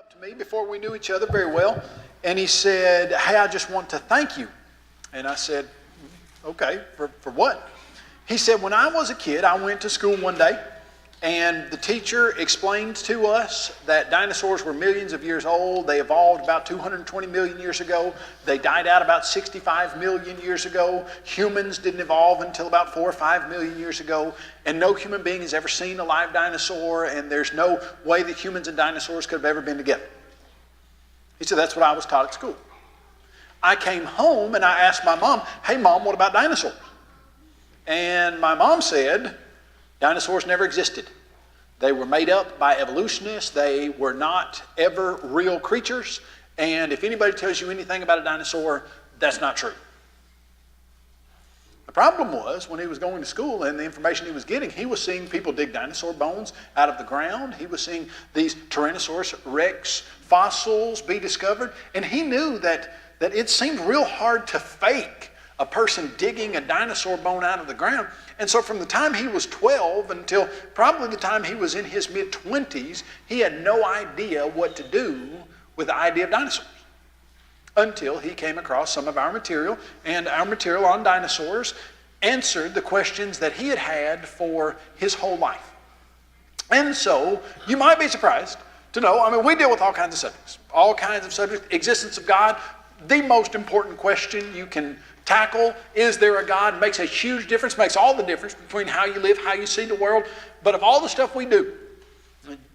to me before we knew each other very well, and he said, "Hey, I just want to thank you." And I said, "Okay, for what?" He said, "When I was a kid, I went to school one day, and the teacher explained to us that dinosaurs were millions of years old. They evolved about 220 million years ago. They died out about 65 million years ago. Humans didn't evolve until about 4 or 5 million years ago. And no human being has ever seen a live dinosaur, and there's no way that humans and dinosaurs could have ever been together." He said, "That's what I was taught at school." I came home and I asked my mom, "Hey, Mom, what about dinosaurs?" And my mom said, "Dinosaurs never existed. They were made up by evolutionists. They were not ever real creatures. And if anybody tells you anything about a dinosaur, that's not true." The problem was, when he was going to school and the information he was getting, he was seeing people dig dinosaur bones out of the ground. He was seeing these Tyrannosaurus rex fossils be discovered. And he knew that it seemed real hard to fake a person digging a dinosaur bone out of the ground. And so from the time he was 12 until probably the time he was in his mid-20s, he had no idea what to do with the idea of dinosaurs until he came across some of our material, and our material on dinosaurs answered the questions that he had had for his whole life. And so you might be surprised to know, we deal with all kinds of subjects, existence of God. The most important question you can tackle, is there a God, makes a huge difference, makes all the difference between how you live, how you see the world. But of all the stuff we do,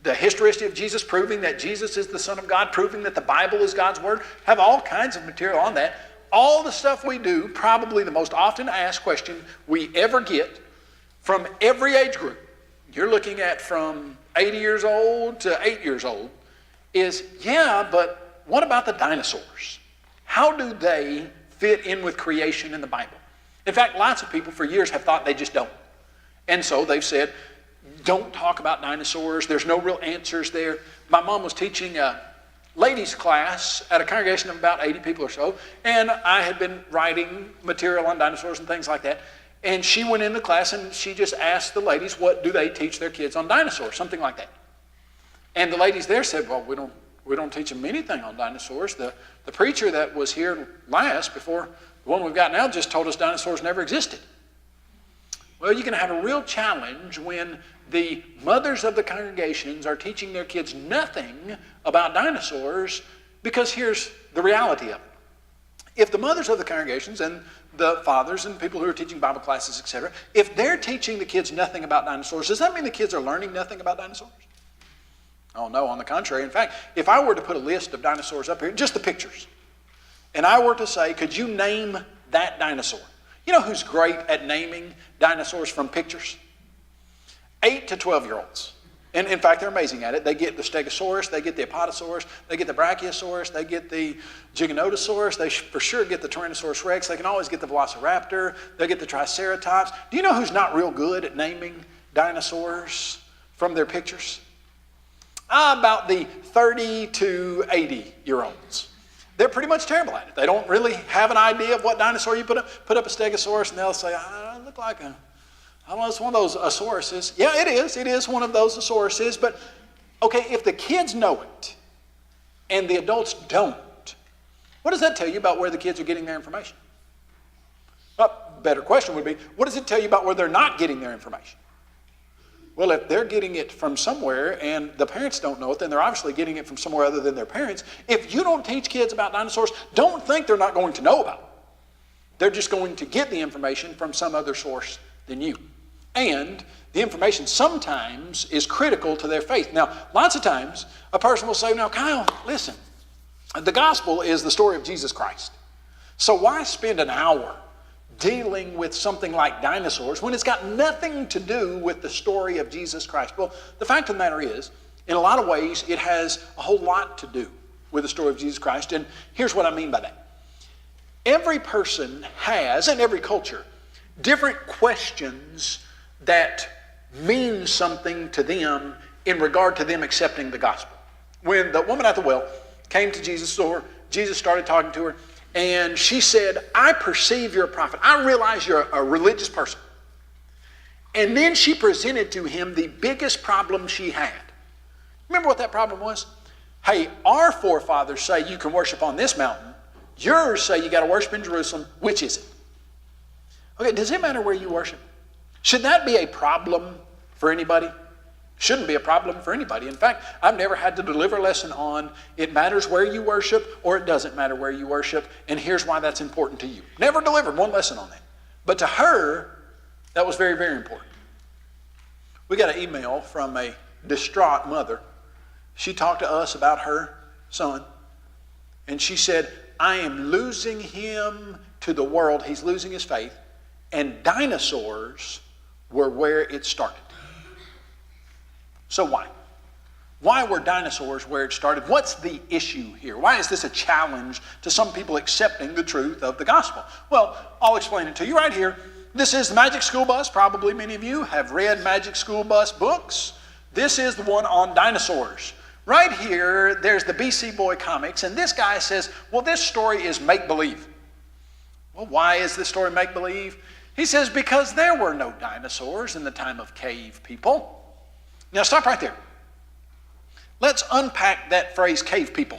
the historicity of Jesus, proving that Jesus is the Son of God, proving that the Bible is God's Word, have all kinds of material on that. All the stuff we do, probably the most often asked question we ever get from every age group, you're looking at from 80 years old to 8 years old, is, "Yeah, but what about the dinosaurs? How do they fit in with creation in the Bible?" In fact, lots of people for years have thought they just don't. And so they've said, don't talk about dinosaurs. There's no real answers there. My mom was teaching a ladies' class at a congregation of about 80 people or so, and I had been writing material on dinosaurs and things like that. And she went into class and she just asked the ladies, what do they teach their kids on dinosaurs, something like that. And the ladies there said, "Well, we don't teach them anything on dinosaurs. The preacher that was here last, before the one we've got now, just told us dinosaurs never existed." Well, you're going to have a real challenge when the mothers of the congregations are teaching their kids nothing about dinosaurs, because here's the reality of it. If the mothers of the congregations and the fathers and people who are teaching Bible classes, etc., if they're teaching the kids nothing about dinosaurs, does that mean the kids are learning nothing about dinosaurs? Oh no, on the contrary. In fact, if I were to put a list of dinosaurs up here, just the pictures, and I were to say, could you name that dinosaur? You know who's great at naming dinosaurs from pictures? 8 to 12-year-olds. And in fact, they're amazing at it. They get the Stegosaurus, they get the Apatosaurus, they get the Brachiosaurus, they get the Giganotosaurus, they for sure get the Tyrannosaurus rex, they can always get the Velociraptor, they get the Triceratops. Do you know who's not real good at naming dinosaurs from their pictures? About the 30 to 80-year-olds. They're pretty much terrible at it. They don't really have an idea of what dinosaur you put up a Stegosaurus, and they'll say, "I look like I don't know, it's one of those Asauruses." Yeah, it is one of those Asauruses. But, okay, if the kids know it and the adults don't, what does that tell you about where the kids are getting their information? Well, better question would be, what does it tell you about where they're not getting their information? Well, if they're getting it from somewhere and the parents don't know it, then they're obviously getting it from somewhere other than their parents. If you don't teach kids about dinosaurs, don't think they're not going to know about it. They're just going to get the information from some other source than you. And the information sometimes is critical to their faith. Now, lots of times, a person will say, "Now, Kyle, listen, the gospel is the story of Jesus Christ. So why spend an hour dealing with something like dinosaurs when it's got nothing to do with the story of Jesus Christ?" Well, the fact of the matter is, in a lot of ways, it has a whole lot to do with the story of Jesus Christ. And here's what I mean by that. Every person has, and every culture, different questions that mean something to them in regard to them accepting the gospel. When the woman at the well came to Jesus, or Jesus started talking to her, and she said, "I perceive you're a prophet. I realize you're a religious person." And then she presented to him the biggest problem she had. Remember what that problem was? hey, our forefathers say you can worship on this mountain. Yours say you got to worship in Jerusalem. Which is it? Okay, does it matter where you worship? Should that be a problem for anybody? Shouldn't be a problem for anybody. In fact, I've never had to deliver a lesson on it matters where you worship or it doesn't matter where you worship, and here's why that's important to you. Never delivered one lesson on that. But to her, that was very, very important. We got an email from a distraught mother. She talked to us about her son, and she said, I am losing him to the world. He's losing his faith, and dinosaurs were where it started. So why? Why were dinosaurs where it started? What's the issue here? Why is this a challenge to some people accepting the truth of the gospel? Well, I'll explain it to you right here. This is the Magic School Bus. Probably many of you have read Magic School Bus books. This is the one on dinosaurs. Right here, there's the BC Boy comics, and this guy says, well, this story is make-believe. Well, why is this story make-believe? He says, because there were no dinosaurs in the time of cave people. Now stop right there. Let's unpack that phrase, cave people.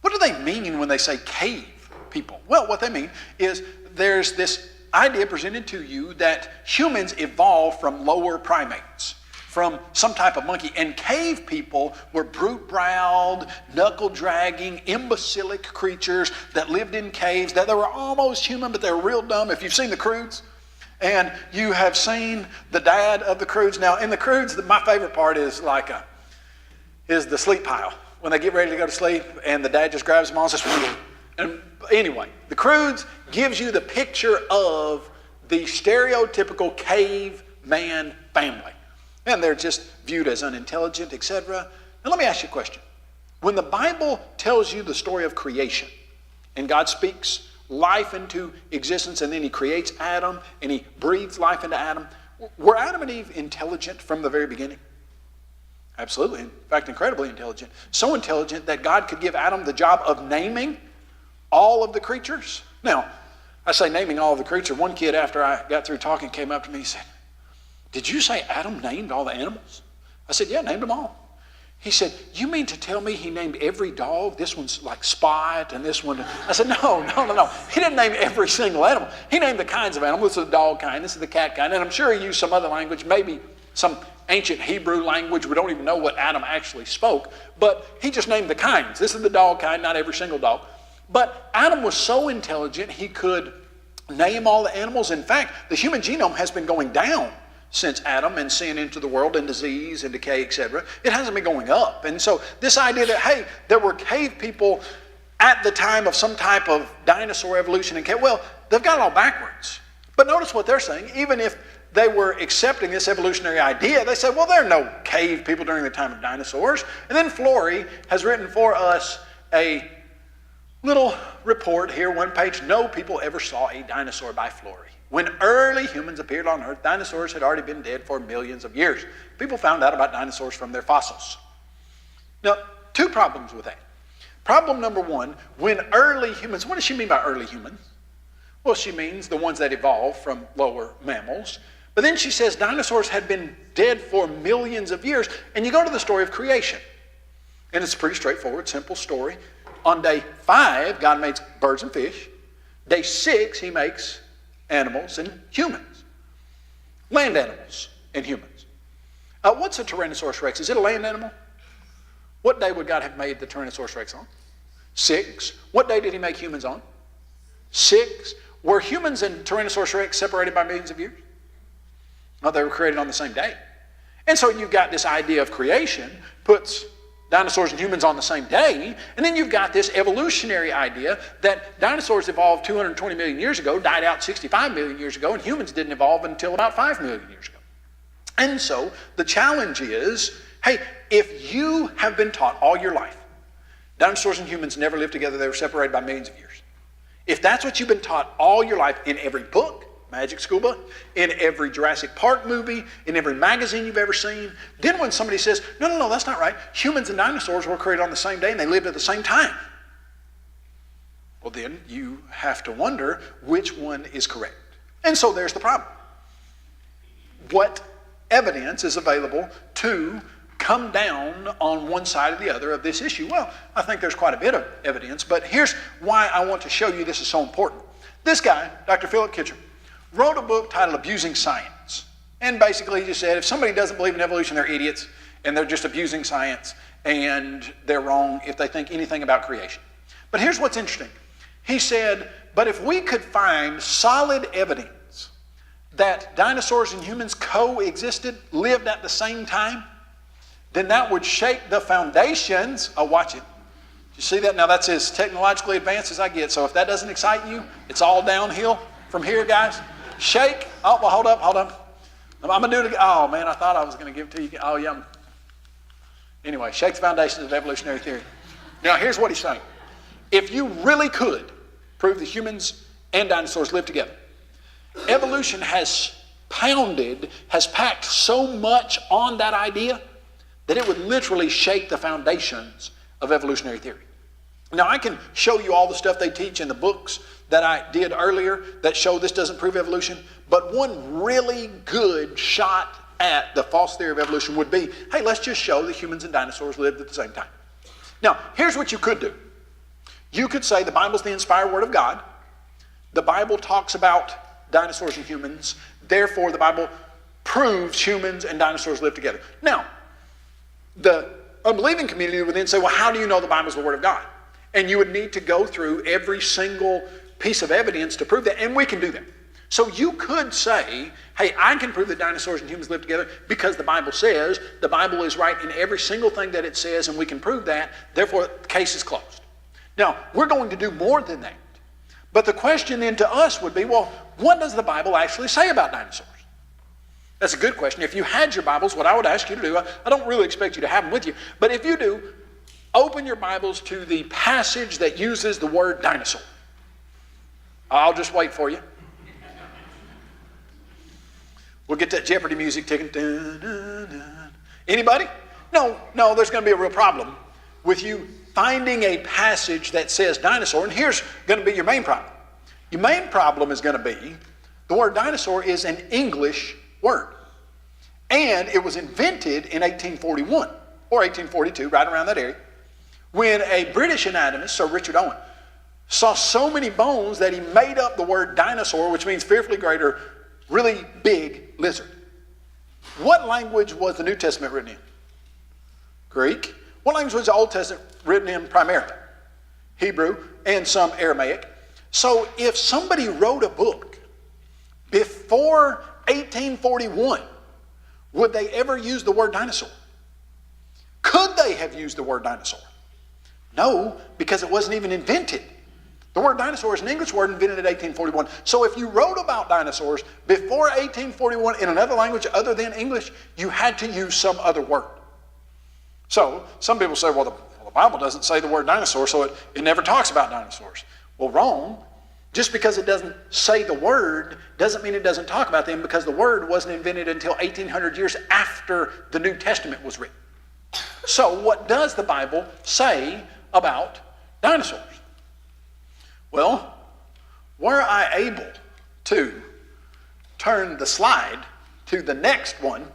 What do they mean when they say cave people? Well, what they mean is there's this idea presented to you that humans evolved from lower primates, from some type of monkey, and cave people were brute-browed, knuckle-dragging, imbecilic creatures that lived in caves, that they were almost human, but they were real dumb. If you've seen the Croods, and you have seen the dad of the Croods. Now, in the Croods, my favorite part is is the sleep pile. When they get ready to go to sleep, and the dad just grabs them all and says, and anyway, the Croods gives you the picture of the stereotypical caveman family. And they're just viewed as unintelligent, etc. Now, let me ask you a question. When the Bible tells you the story of creation, and God speaks life into existence, and then he creates Adam, and he breathes life into Adam. Were Adam and Eve intelligent from the very beginning? Absolutely. In fact, incredibly intelligent. So intelligent that God could give Adam the job of naming all of the creatures. Now, I say naming all of the creatures. One kid, after I got through talking, came up to me and said, did you say Adam named all the animals? I said, yeah, named them all. He said, you mean to tell me he named every dog? This one's like Spot, and this one. I said, no. He didn't name every single animal. He named the kinds of animals. This is the dog kind, this is the cat kind, and I'm sure he used some other language, maybe some ancient Hebrew language. We don't even know what Adam actually spoke, but he just named the kinds. This is the dog kind, not every single dog. But Adam was so intelligent, he could name all the animals. In fact, the human genome has been going down since Adam and sin into the world and disease and decay, etc. It hasn't been going up. And so this idea that, hey, there were cave people at the time of some type of dinosaur evolution and cave, well, they've got it all backwards. But notice what they're saying. Even if they were accepting this evolutionary idea, they said, well, there are no cave people during the time of dinosaurs. And then Flory has written for us a little report here, one page. No people ever saw a dinosaur by Flory. When early humans appeared on Earth, dinosaurs had already been dead for millions of years. People found out about dinosaurs from their fossils. Now, two problems with that. Problem number one, when early humans, what does she mean by early humans? Well, she means the ones that evolved from lower mammals. But then she says dinosaurs had been dead for millions of years. And you go to the story of creation. And it's a pretty straightforward, simple story. On day 5, God makes birds and fish. Day 6, he makes animals and humans. Land animals and humans. What's a Tyrannosaurus Rex? Is it a land animal? What day would God have made the Tyrannosaurus Rex on? 6. What day did he make humans on? 6. Were humans and Tyrannosaurus Rex separated by millions of years? No, they were created on the same day. And so you've got this idea of creation, puts dinosaurs and humans on the same day, and then you've got this evolutionary idea that dinosaurs evolved 220 million years ago, died out 65 million years ago, and humans didn't evolve until about 5 million years ago. And so the challenge is, hey, if you have been taught all your life, dinosaurs and humans never lived together, they were separated by millions of years. If that's what you've been taught all your life in every book, Magic School Book, in every Jurassic Park movie, in every magazine you've ever seen, then when somebody says, no, that's not right, humans and dinosaurs were created on the same day and they lived at the same time. Well, then you have to wonder which one is correct. And so there's the problem. What evidence is available to come down on one side or the other of this issue? Well, I think there's quite a bit of evidence, but here's why I want to show you this is so important. This guy, Dr. Philip Kitcher, wrote a book titled Abusing Science. And basically he just said, if somebody doesn't believe in evolution, they're idiots, and they're just abusing science, and they're wrong if they think anything about creation. But here's what's interesting. He said, but if we could find solid evidence that dinosaurs and humans coexisted, lived at the same time, then that would shake the foundations. Oh, watch it. You see that? Now that's as technologically advanced as I get. So if that doesn't excite you, it's all downhill from here, guys. Shake. Oh, well, hold up. I'm going to do it again. Oh, man, I thought I was going to give it to you. Oh, yeah. Anyway, shake the foundations of evolutionary theory. Now, here's what he's saying. If you really could prove that humans and dinosaurs lived together, evolution has packed so much on that idea that it would literally shake the foundations of evolutionary theory. Now, I can show you all the stuff they teach in the books that I did earlier that show this doesn't prove evolution, but one really good shot at the false theory of evolution would be, hey, let's just show that humans and dinosaurs lived at the same time. Now, here's what you could do. You could say the Bible's the inspired word of God. The Bible talks about dinosaurs and humans. Therefore, the Bible proves humans and dinosaurs live together. Now, the unbelieving community would then say, well, how do you know the Bible's the word of God? And you would need to go through every single piece of evidence to prove that, and we can do that. So you could say, hey, I can prove that dinosaurs and humans live together because the Bible says, the Bible is right in every single thing that it says, and we can prove that, therefore the case is closed. Now, we're going to do more than that. But the question then to us would be, well, what does the Bible actually say about dinosaurs? That's a good question. If you had your Bibles, what I would ask you to do, I don't really expect you to have them with you, but if you do, open your Bibles to the passage that uses the word dinosaur. I'll just wait for you. We'll get that Jeopardy music ticking. Dun, dun, dun. Anybody? No, there's going to be a real problem with you finding a passage that says dinosaur, and here's going to be your main problem. Your main problem is going to be the word dinosaur is an English word, and it was invented in 1841 or 1842, right around that area, when a British anatomist, Sir Richard Owen, saw so many bones that he made up the word dinosaur, which means fearfully great or really big lizard. What language was the New Testament written in? Greek. What language was the Old Testament written in primarily? Hebrew and some Aramaic. So if somebody wrote a book before 1841, would they ever use the word dinosaur? Could they have used the word dinosaur? No, because it wasn't even invented. The word dinosaur is an English word invented in 1841. So if you wrote about dinosaurs before 1841 in another language other than English, you had to use some other word. So some people say, well, the Bible doesn't say the word dinosaur, so it never talks about dinosaurs. Well, wrong. Just because it doesn't say the word doesn't mean it doesn't talk about them, because the word wasn't invented until 1800 years after the New Testament was written. So what does the Bible say about dinosaurs? Well, were I able to turn the slide to the next one,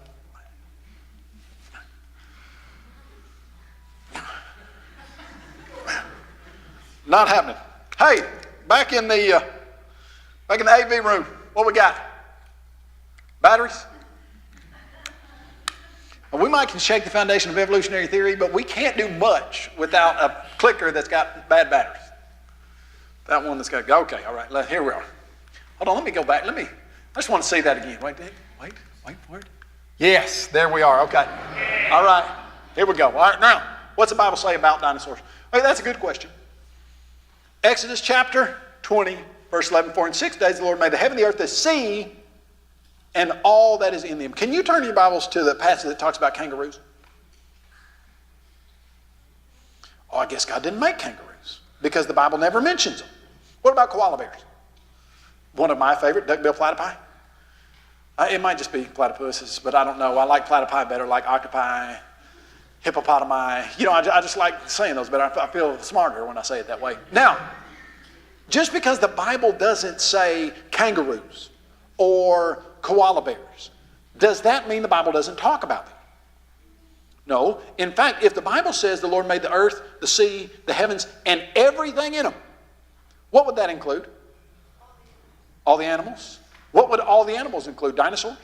not happening. Hey, back in the AV room, what we got? Batteries? Well, we might can shake the foundation of evolutionary theory, but we can't do much without a clicker that's got bad batteries. That one that's got, okay, all right, here we are. Hold on, let me go back. I just want to say that again. Wait for it. Yes, there we are, okay. All right, here we go. All right, now, what's the Bible say about dinosaurs? Okay, that's a good question. Exodus chapter 20, verse 11, 4 and 6 days the Lord made the heaven, the earth, the sea, and all that is in them. Can you turn your Bibles to the passage that talks about kangaroos? Oh, I guess God didn't make kangaroos because the Bible never mentions them. What about koala bears? One of my favorite, duckbill platypi. It might just be platypuses, but I don't know. I like platypi better, like octopi, hippopotami. You know, I just like saying those better. I feel smarter when I say it that way. Now, just because the Bible doesn't say kangaroos or koala bears, does that mean the Bible doesn't talk about them? No. In fact, if the Bible says the Lord made the earth, the sea, the heavens, and everything in them, what would that include? All the animals. What would all the animals include? Dinosaurs?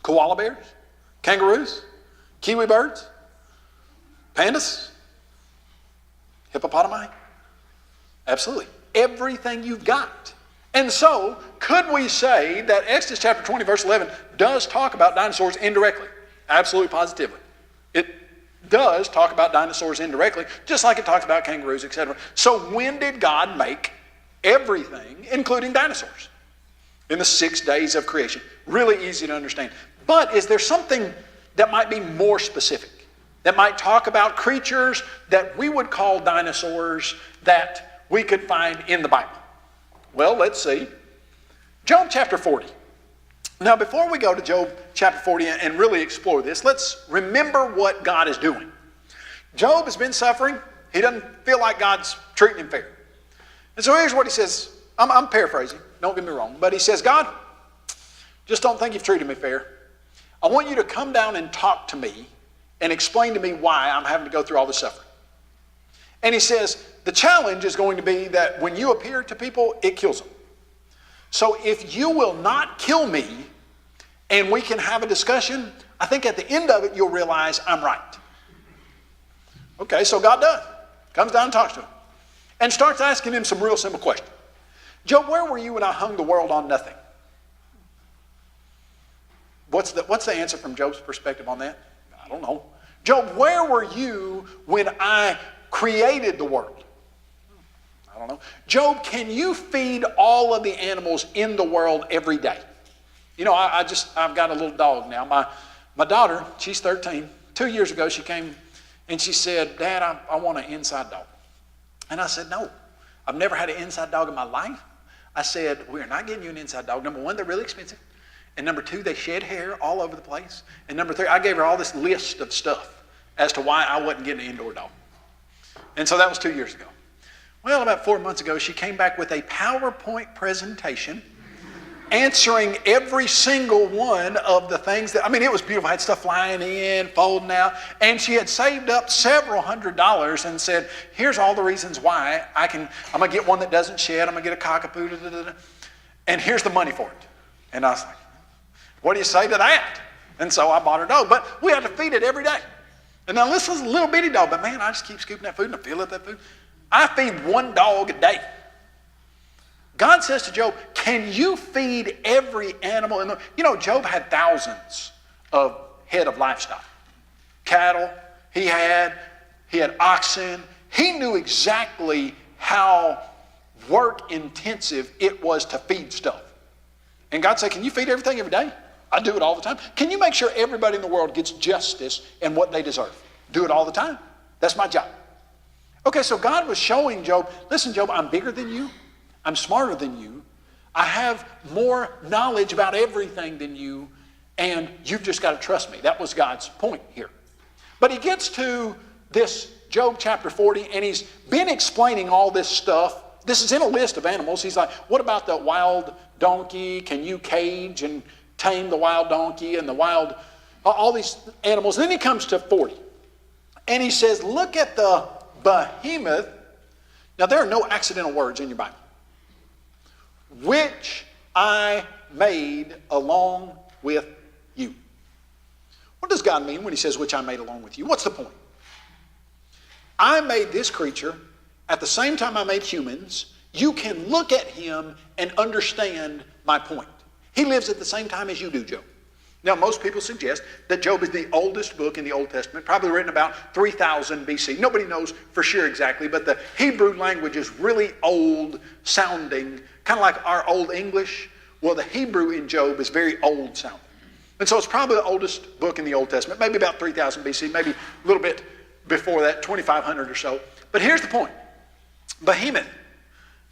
Koala bears? Kangaroos? Kiwi birds? Pandas? Hippopotami? Absolutely. Everything you've got. And so, could we say that Exodus chapter 20, verse 11 does talk about dinosaurs indirectly? Absolutely, positively. It does talk about dinosaurs indirectly, just like it talks about kangaroos, etc. So when did God make everything, including dinosaurs? In the 6 days of creation. Really easy to understand. But is there something that might be more specific? That might talk about creatures that we would call dinosaurs that we could find in the Bible? Well, let's see. Job chapter 40. Now, before we go to Job chapter 40 and really explore this, let's remember what God is doing. Job has been suffering. He doesn't feel like God's treating him fair. And so here's what he says. I'm paraphrasing. Don't get me wrong. But he says, God, just don't think you've treated me fair. I want you to come down and talk to me and explain to me why I'm having to go through all this suffering. And he says, the challenge is going to be that when you appear to people, it kills them. So if you will not kill me and we can have a discussion, I think at the end of it you'll realize I'm right. Okay, so God does. Comes down and talks to him. And starts asking him some real simple questions. Job, where were you when I hung the world on nothing? What's the answer from Job's perspective on that? I don't know. Job, where were you when I created the world? I don't know. Job, can you feed all of the animals in the world every day? You know, I've got a little dog now. My daughter, she's 13. 2 years ago, she came and she said, Dad, I want an inside dog. And I said, no, I've never had an inside dog in my life. I said, we're not getting you an inside dog. Number one, they're really expensive. And number two, they shed hair all over the place. And number three, I gave her all this list of stuff as to why I wasn't getting an indoor dog. And so that was 2 years ago. Well, about 4 months ago, she came back with a PowerPoint presentation answering every single one of the things that, I mean, it was beautiful. I had stuff flying in, folding out. And she had saved up several $100s and said, here's all the reasons why I'm going to get one that doesn't shed. I'm going to get a cockapoo. And here's the money for it. And I was like, what do you say to that? And so I bought her dog. But we had to feed it every day. And now this was a little bitty dog. But man, I just keep scooping that food and I fill up that food. I feed one dog a day. God says to Job, can you feed every animal in the... You know, Job had thousands of head of livestock. Cattle, he had oxen. He knew exactly how work intensive it was to feed stuff. And God said, can you feed everything every day? I do it all the time. Can you make sure everybody in the world gets justice and what they deserve? Do it all the time. That's my job. Okay, so God was showing Job, listen, Job, I'm bigger than you. I'm smarter than you. I have more knowledge about everything than you, and you've just got to trust me. That was God's point here. But he gets to this Job chapter 40, and he's been explaining all this stuff. This is in a list of animals. He's like, what about the wild donkey? Can you cage and tame the wild donkey and the wild, all these animals? And then he comes to 40. And he says, look at the behemoth. Now, there are no accidental words in your Bible. Which I made along with you. What does God mean when he says, which I made along with you? What's the point? I made this creature at the same time I made humans. You can look at him and understand my point. He lives at the same time as you do, Job. Now, most people suggest that Job is the oldest book in the Old Testament, probably written about 3000 BC. Nobody knows for sure exactly, but the Hebrew language is really old sounding, kind of like our Old English. Well, the Hebrew in Job is very old sounding. And so it's probably the oldest book in the Old Testament, maybe about 3000 BC, maybe a little bit before that, 2500 or so. But here's the point. Behemoth.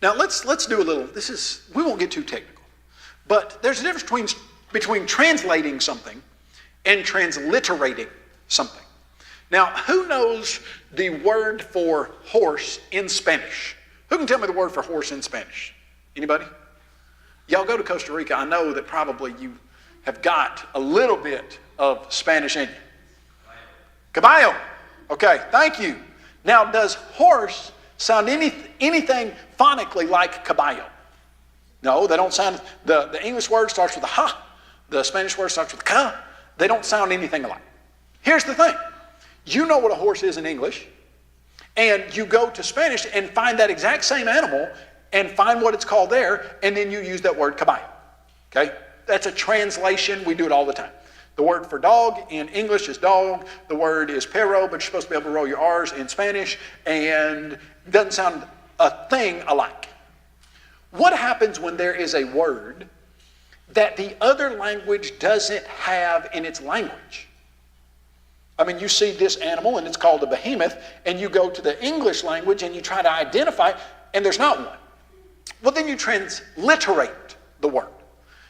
Now, let's do a little, we won't get too technical, but there's a difference between translating something and transliterating something. Now, who knows the word for horse in Spanish? Who can tell me the word for horse in Spanish? Anybody? Y'all go to Costa Rica. I know that probably you have got a little bit of Spanish in you. Caballo. Okay, thank you. Now, does horse sound anything phonically like caballo? No, they don't sound, the English word starts with a ha. The Spanish word starts with a ka. They don't sound anything alike. Here's the thing. You know what a horse is in English, and you go to Spanish and find that exact same animal and find what it's called there, and then you use that word caballo. Okay? That's a translation. We do it all the time. The word for dog in English is dog. The word is perro, but you're supposed to be able to roll your R's in Spanish, and it doesn't sound a thing alike. What happens when there is a word that the other language doesn't have in its language? I mean, you see this animal, and it's called a behemoth, and you go to the English language, and you try to identify, and there's not one. Well, then you transliterate the word.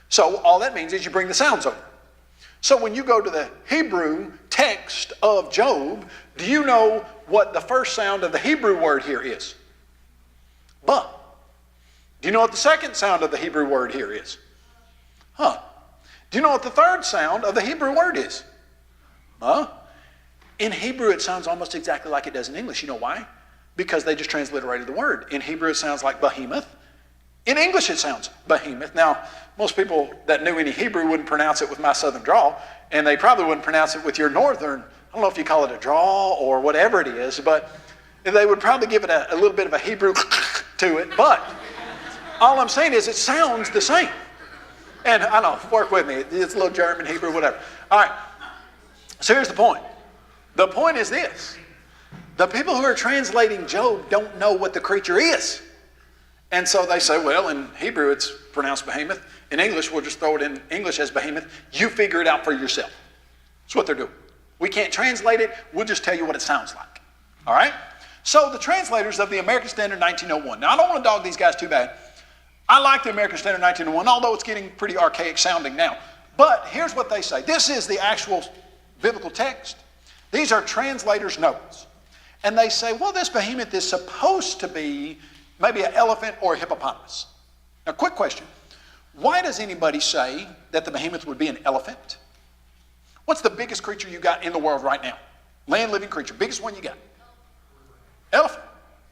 So all that means is you bring the sounds over. So when you go to the Hebrew text of Job, do you know what the first sound of the Hebrew word here is? Ba. Do you know what the second sound of the Hebrew word here is? Huh. Do you know what the third sound of the Hebrew word is? Huh. In Hebrew, it sounds almost exactly like it does in English. You know why? Because they just transliterated the word. In Hebrew, it sounds like behemoth. In English, it sounds behemoth. Now, most people that knew any Hebrew wouldn't pronounce it with my southern drawl, and they probably wouldn't pronounce it with your northern, I don't know if you call it a drawl or whatever it is, but they would probably give it a little bit of a Hebrew to it. But all I'm saying is it sounds the same. And I don't know, work with me. It's a little German, Hebrew, whatever. All right. So here's the point. The point is this. The people who are translating Job don't know what the creature is. And so they say, well, in Hebrew it's pronounced behemoth. In English, we'll just throw it in English as behemoth. You figure it out for yourself. That's what they're doing. We can't translate it. We'll just tell you what it sounds like. All right? So the translators of the American Standard 1901. Now, I don't want to dog these guys too bad. I like the American Standard 1901, although it's getting pretty archaic sounding now. But here's what they say. This is the actual biblical text. These are translators' notes. And they say, well, this behemoth is supposed to be maybe an elephant or a hippopotamus. Now, quick question. Why does anybody say that the behemoth would be an elephant? What's the biggest creature you got in the world right now? Land living creature. Biggest one you got? Elephant.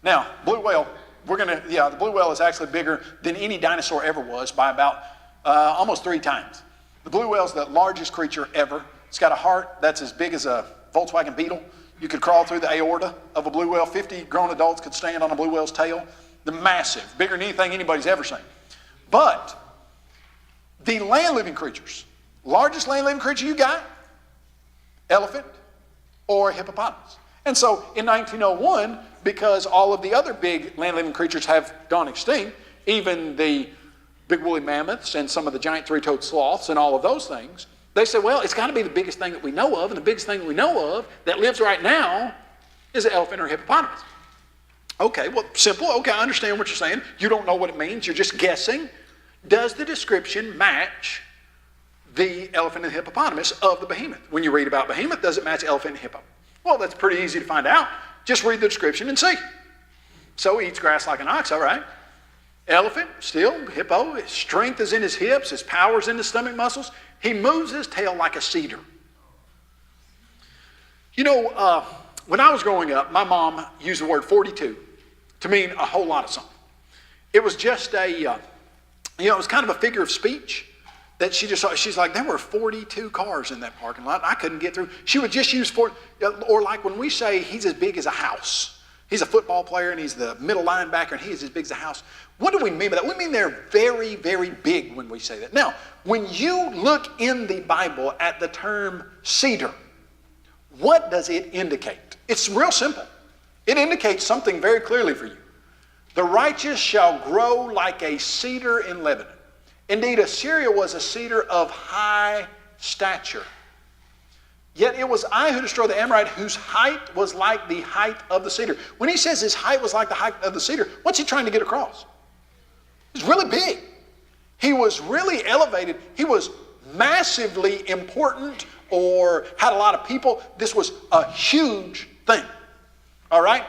Now, blue whale, the blue whale is actually bigger than any dinosaur ever was by about almost 3 times. The blue whale is the largest creature ever. It's got a heart that's as big as a Volkswagen Beetle. You could crawl through the aorta of a blue whale. 50 grown adults could stand on a blue whale's tail. They're massive, bigger than anything anybody's ever seen. But the land-living creatures, largest land-living creature you got, elephant or hippopotamus. And so in 1901, because all of the other big land-living creatures have gone extinct, even the big woolly mammoths and some of the giant 3-toed sloths and all of those things, they said, well, it's got to be the biggest thing that we know of, and the biggest thing that we know of that lives right now is an elephant or hippopotamus. Okay, well, simple. Okay, I understand what you're saying. You don't know what it means. You're just guessing. Does the description match the elephant and hippopotamus of the behemoth? When you read about behemoth, does it match elephant and hippo? Well, that's pretty easy to find out. Just read the description and see. So he eats grass like an ox, all right. Elephant, still, hippo, his strength is in his hips, his power is in his stomach muscles. He moves his tail like a cedar. You know, when I was growing up, my mom used the word 42 to mean a whole lot of something. It was just it was kind of a figure of speech that she's like, there were 42 cars in that parking lot. I couldn't get through. She would just use or like when we say he's as big as a house. He's a football player and he's the middle linebacker and he's as big as a house. What do we mean by that? We mean they're very, very big when we say that. Now, when you look in the Bible at the term cedar, what does it indicate? It's real simple. It indicates something very clearly for you. The righteous shall grow like a cedar in Lebanon. Indeed, Assyria was a cedar of high stature. Yet it was I who destroyed the Amorite, whose height was like the height of the cedar. When he says his height was like the height of the cedar, what's he trying to get across? He's really big. He was really elevated. He was massively important or had a lot of people. This was a huge thing. All right?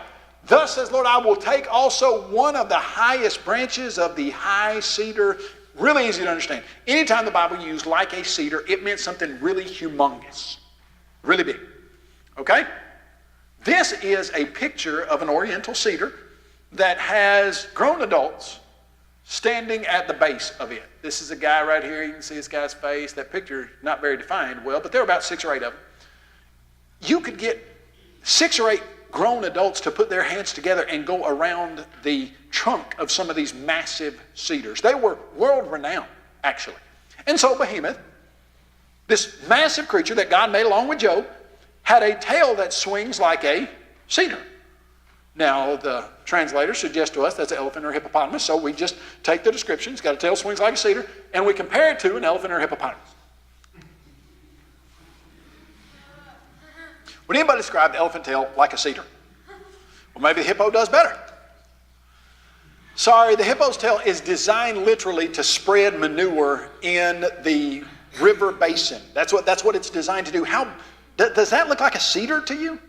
Thus says Lord, I will take also one of the highest branches of the high cedar. Really easy to understand. Anytime the Bible used like a cedar, it meant something really humongous. Really big. Okay? This is a picture of an oriental cedar that has grown adults standing at the base of it. This is a guy right here. You can see this guy's face. That picture not very defined well, but there are about 6 or 8 of them. You could get 6 or 8 grown adults to put their hands together and go around the trunk of some of these massive cedars. They were world-renowned, actually. And so Behemoth, this massive creature that God made along with Job, had a tail that swings like a cedar. Now, the translators suggest to us that's an elephant or a hippopotamus, so we just take the description. It's got a tail swings like a cedar, and we compare it to an elephant or a hippopotamus. Would anybody describe the elephant tail like a cedar? Well, maybe the hippo does better. Sorry, the hippo's tail is designed literally to spread manure in the river basin. That's what it's designed to do. Does that look like a cedar to you? No.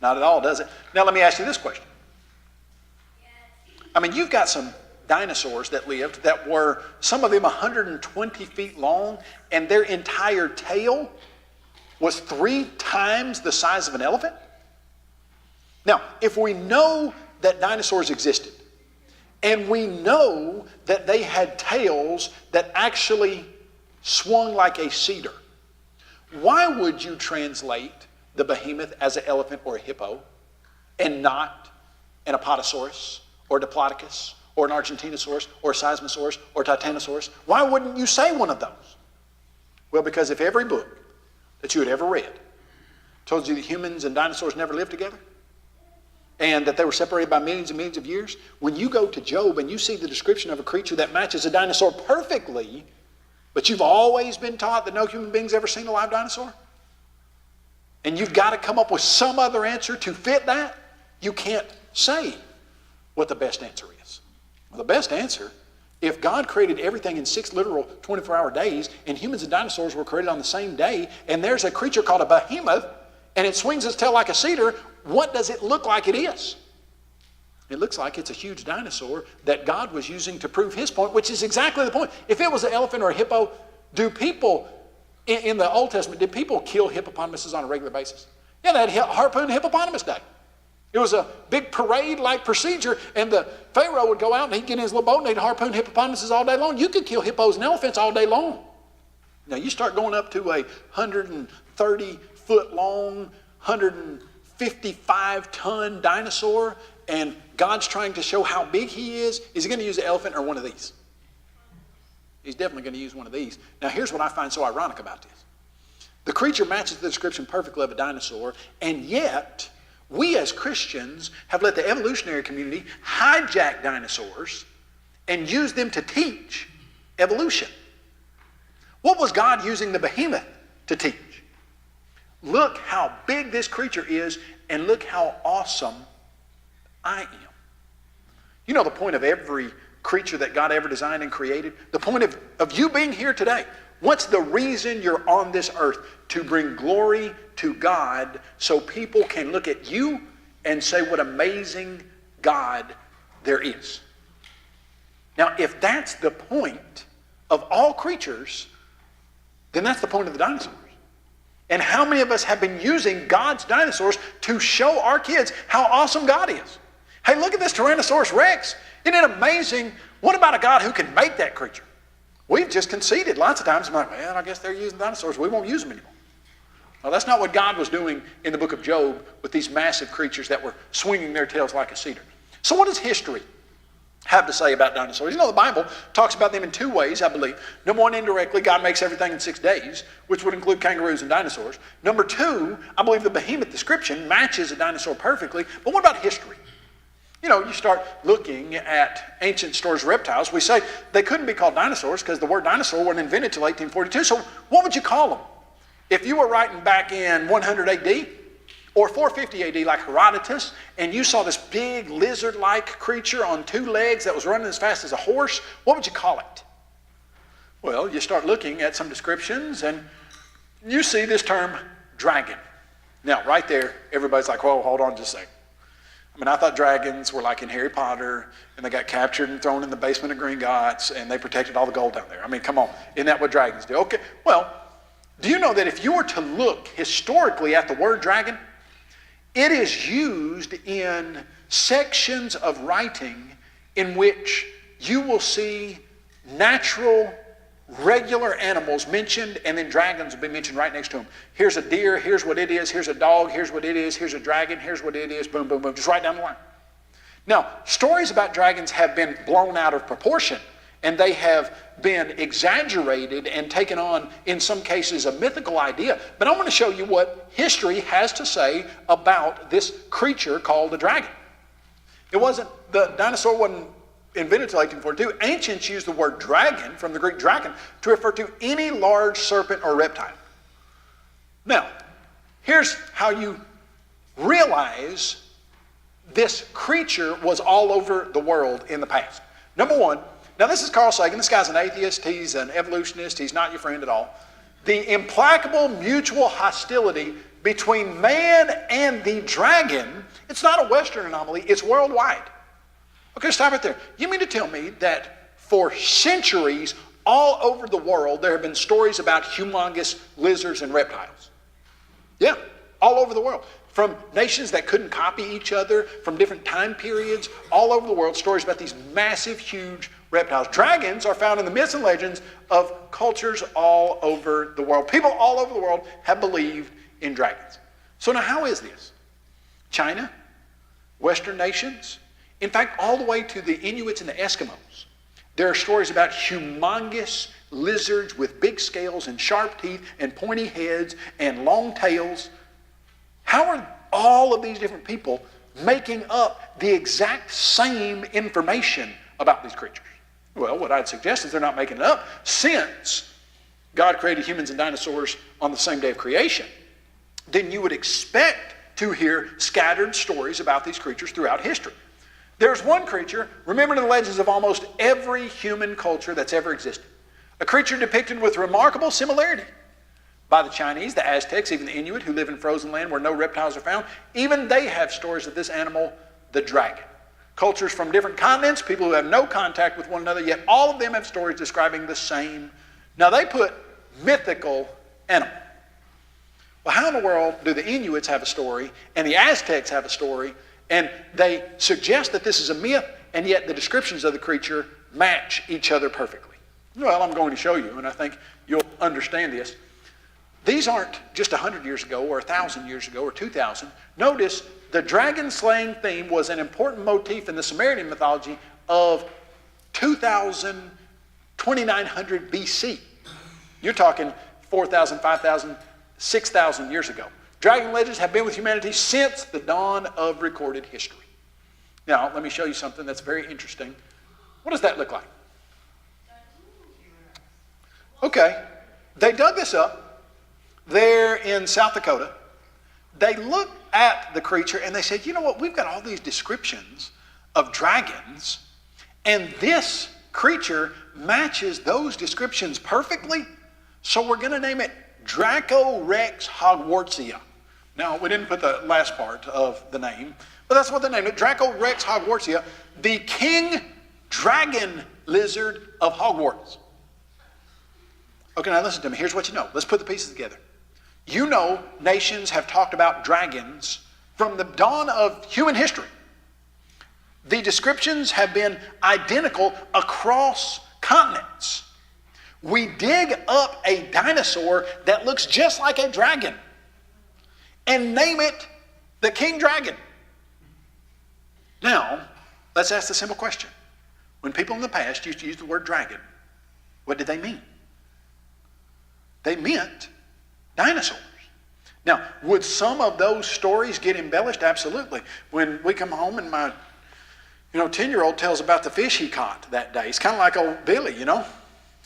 Not at all, does it? Now let me ask you this question. I mean, you've got some dinosaurs that lived that were, some of them 120 feet long, and their entire tail was 3 times the size of an elephant. Now, if we know that dinosaurs existed, and we know that they had tails that actually swung like a cedar, why would you translate the behemoth as an elephant or a hippo and not an apatosaurus or diplodocus or an argentinosaurus or a seismosaurus or titanosaurus? Why wouldn't you say one of those? Well, because if every book that you had ever read told you that humans and dinosaurs never lived together and that they were separated by millions and millions of years, when you go to Job and you see the description of a creature that matches a dinosaur perfectly, but you've always been taught that no human being's ever seen a live dinosaur, and you've got to come up with some other answer to fit that, you can't say what the best answer is. Well, the best answer, if God created everything in 6 literal 24-hour days, and humans and dinosaurs were created on the same day, and there's a creature called a behemoth, and it swings its tail like a cedar, what does it look like it is? It looks like it's a huge dinosaur that God was using to prove his point, which is exactly the point. If it was an elephant or a hippo, do people, in the Old Testament, did people kill hippopotamuses on a regular basis? Yeah, they had Harpoon Hippopotamus Day. It was a big parade-like procedure, and the Pharaoh would go out and he'd get in his little boat and he'd harpoon hippopotamuses all day long. You could kill hippos and elephants all day long. Now, you start going up to a 130-foot-long, 155-ton dinosaur, and God's trying to show how big he is he going to use an elephant or one of these? He's definitely going to use one of these. Now, here's what I find so ironic about this. The creature matches the description perfectly of a dinosaur, and yet we as Christians have let the evolutionary community hijack dinosaurs and use them to teach evolution. What was God using the behemoth to teach? Look how big this creature is, and look how awesome I am. You know the point of every creature that God ever designed and created? The point of you being here today. What's the reason you're on this earth? To bring glory to God so people can look at you and say what amazing God there is. Now, if that's the point of all creatures, then that's the point of the dinosaurs. And how many of us have been using God's dinosaurs to show our kids how awesome God is? Hey, look at this Tyrannosaurus Rex. Isn't it amazing? What about a God who can make that creature? We've just conceded lots of times. I'm like, well, I guess they're using dinosaurs. We won't use them anymore. Well, that's not what God was doing in the book of Job with these massive creatures that were swinging their tails like a cedar. So what does history have to say about dinosaurs? You know, the Bible talks about them in 2 ways, I believe. Number 1, indirectly, God makes everything in 6 days, which would include kangaroos and dinosaurs. Number 2, I believe the behemoth description matches a dinosaur perfectly. But what about history? You know, you start looking at ancient stories of reptiles. We say they couldn't be called dinosaurs because the word dinosaur wasn't invented until 1842. So what would you call them? If you were writing back in 100 AD or 450 AD like Herodotus, and you saw this big lizard-like creature on 2 legs that was running as fast as a horse, what would you call it? Well, you start looking at some descriptions and you see this term dragon. Now, right there, everybody's like, whoa, hold on just a second. I mean, I thought dragons were like in Harry Potter, and they got captured and thrown in the basement of Gringotts, and they protected all the gold down there. I mean, come on. Isn't that what dragons do? Okay, well, Do you know that if you were to look historically at the word dragon, it is used in sections of writing in which you will see natural, regular animals mentioned, and then dragons will be mentioned right next to them. Here's a deer, here's what it is, here's a dog, here's what it is, here's a dragon, here's what it is, boom, boom, boom, just right down the line. Now, stories about dragons have been blown out of proportion, and they have been exaggerated and taken on, in some cases, a mythical idea. But I want to show you what history has to say about this creature called the dragon. The dinosaur wasn't invented until 1842. Ancients used the word dragon, from the Greek dragon, to refer to any large serpent or reptile. Now, here's how you realize this creature was all over the world in the past. Number one, now this is Carl Sagan. This guy's an atheist. He's an evolutionist. He's not your friend at all. The implacable mutual hostility between man and the dragon, it's not a Western anomaly, it's worldwide. Okay, stop right there. You mean to tell me that for centuries, all over the world, there have been stories about humongous lizards and reptiles? Yeah, all over the world. From nations that couldn't copy each other, from different time periods, all over the world, stories about these massive, huge reptiles. Dragons are found in the myths and legends of cultures all over the world. People all over the world have believed in dragons. So now how is this? China, Western nations, in fact, all the way to the Inuits and the Eskimos, there are stories about humongous lizards with big scales and sharp teeth and pointy heads and long tails. How are all of these different people making up the exact same information about these creatures? Well, what I'd suggest is they're not making it up, since God created humans and dinosaurs on the same day of creation. Then you would expect to hear scattered stories about these creatures throughout history. There's one creature remembered in the legends of almost every human culture that's ever existed. A creature depicted with remarkable similarity by the Chinese, the Aztecs, even the Inuit who live in frozen land where no reptiles are found. Even they have stories of this animal, the dragon. Cultures from different continents, people who have no contact with one another, yet all of them have stories describing the same. Now they put mythical animal. Well, how in the world do the Inuits have a story and the Aztecs have a story, and they suggest that this is a myth, and yet the descriptions of the creature match each other perfectly? Well, I'm going to show you, and I think you'll understand this. These aren't just 100 years ago or 1,000 years ago or 2,000. Notice the dragon slaying theme was an important motif in the Sumerian mythology of 2,000, 2,900 BC. You're talking 4,000, 5,000, 6,000 years ago. Dragon legends have been with humanity since the dawn of recorded history. Now, let me show you something that's very interesting. What does that look like? Okay, they dug this up there in South Dakota. They looked at the creature and they said, you know what, we've got all these descriptions of dragons, and this creature matches those descriptions perfectly, so we're going to name it Dracorex hogwartsia. Now, we didn't put the last part of the name, but that's what they named it, Dracorex hogwartsia, the king dragon lizard of Hogwarts. Okay, now listen to me. Here's what you know. Let's put the pieces together. You know, nations have talked about dragons from the dawn of human history. The descriptions have been identical across continents. We dig up a dinosaur that looks just like a dragon and name it the king dragon. Now, let's ask the simple question. When people in the past used to use the word dragon, what did they mean? They meant dinosaurs. Now, would some of those stories get embellished? Absolutely. When we come home and my 10-year-old tells about the fish he caught that day. It's kind of like old Billy,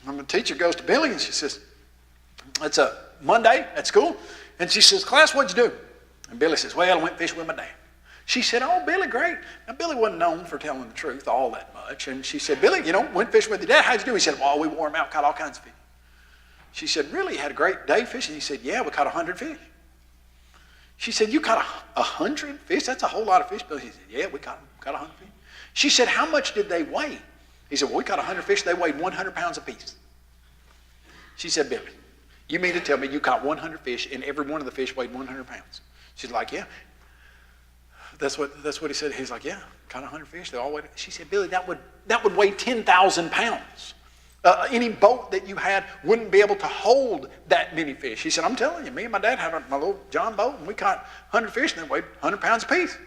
When the teacher goes to Billy and she says, it's a Monday at school, and she says, class, what'd you do? And Billy says, well, I went fishing with my dad. She said, oh, Billy, great. Now, Billy wasn't known for telling the truth all that much. And she said, Billy, went fishing with your dad. How'd you do? He said, well, we wore him out, caught all kinds of fish. She said, really? You had a great day fishing? He said, yeah, we caught 100 fish. She said, you caught 100 fish? That's a whole lot of fish. Billy said, yeah, we caught 100 fish. She said, how much did they weigh? He said, well, we caught 100 fish. They weighed 100 pounds apiece. She said, Billy, You mean to tell me you caught 100 fish and every one of the fish weighed 100 pounds? She's like, yeah. That's what he said. He's like, yeah, caught 100 fish. They all weighed. She said, Billy, that would weigh 10,000 pounds. Any boat that you had wouldn't be able to hold that many fish. He said, I'm telling you, me and my dad had my little John boat, and we caught 100 fish, and they weighed 100 pounds apiece.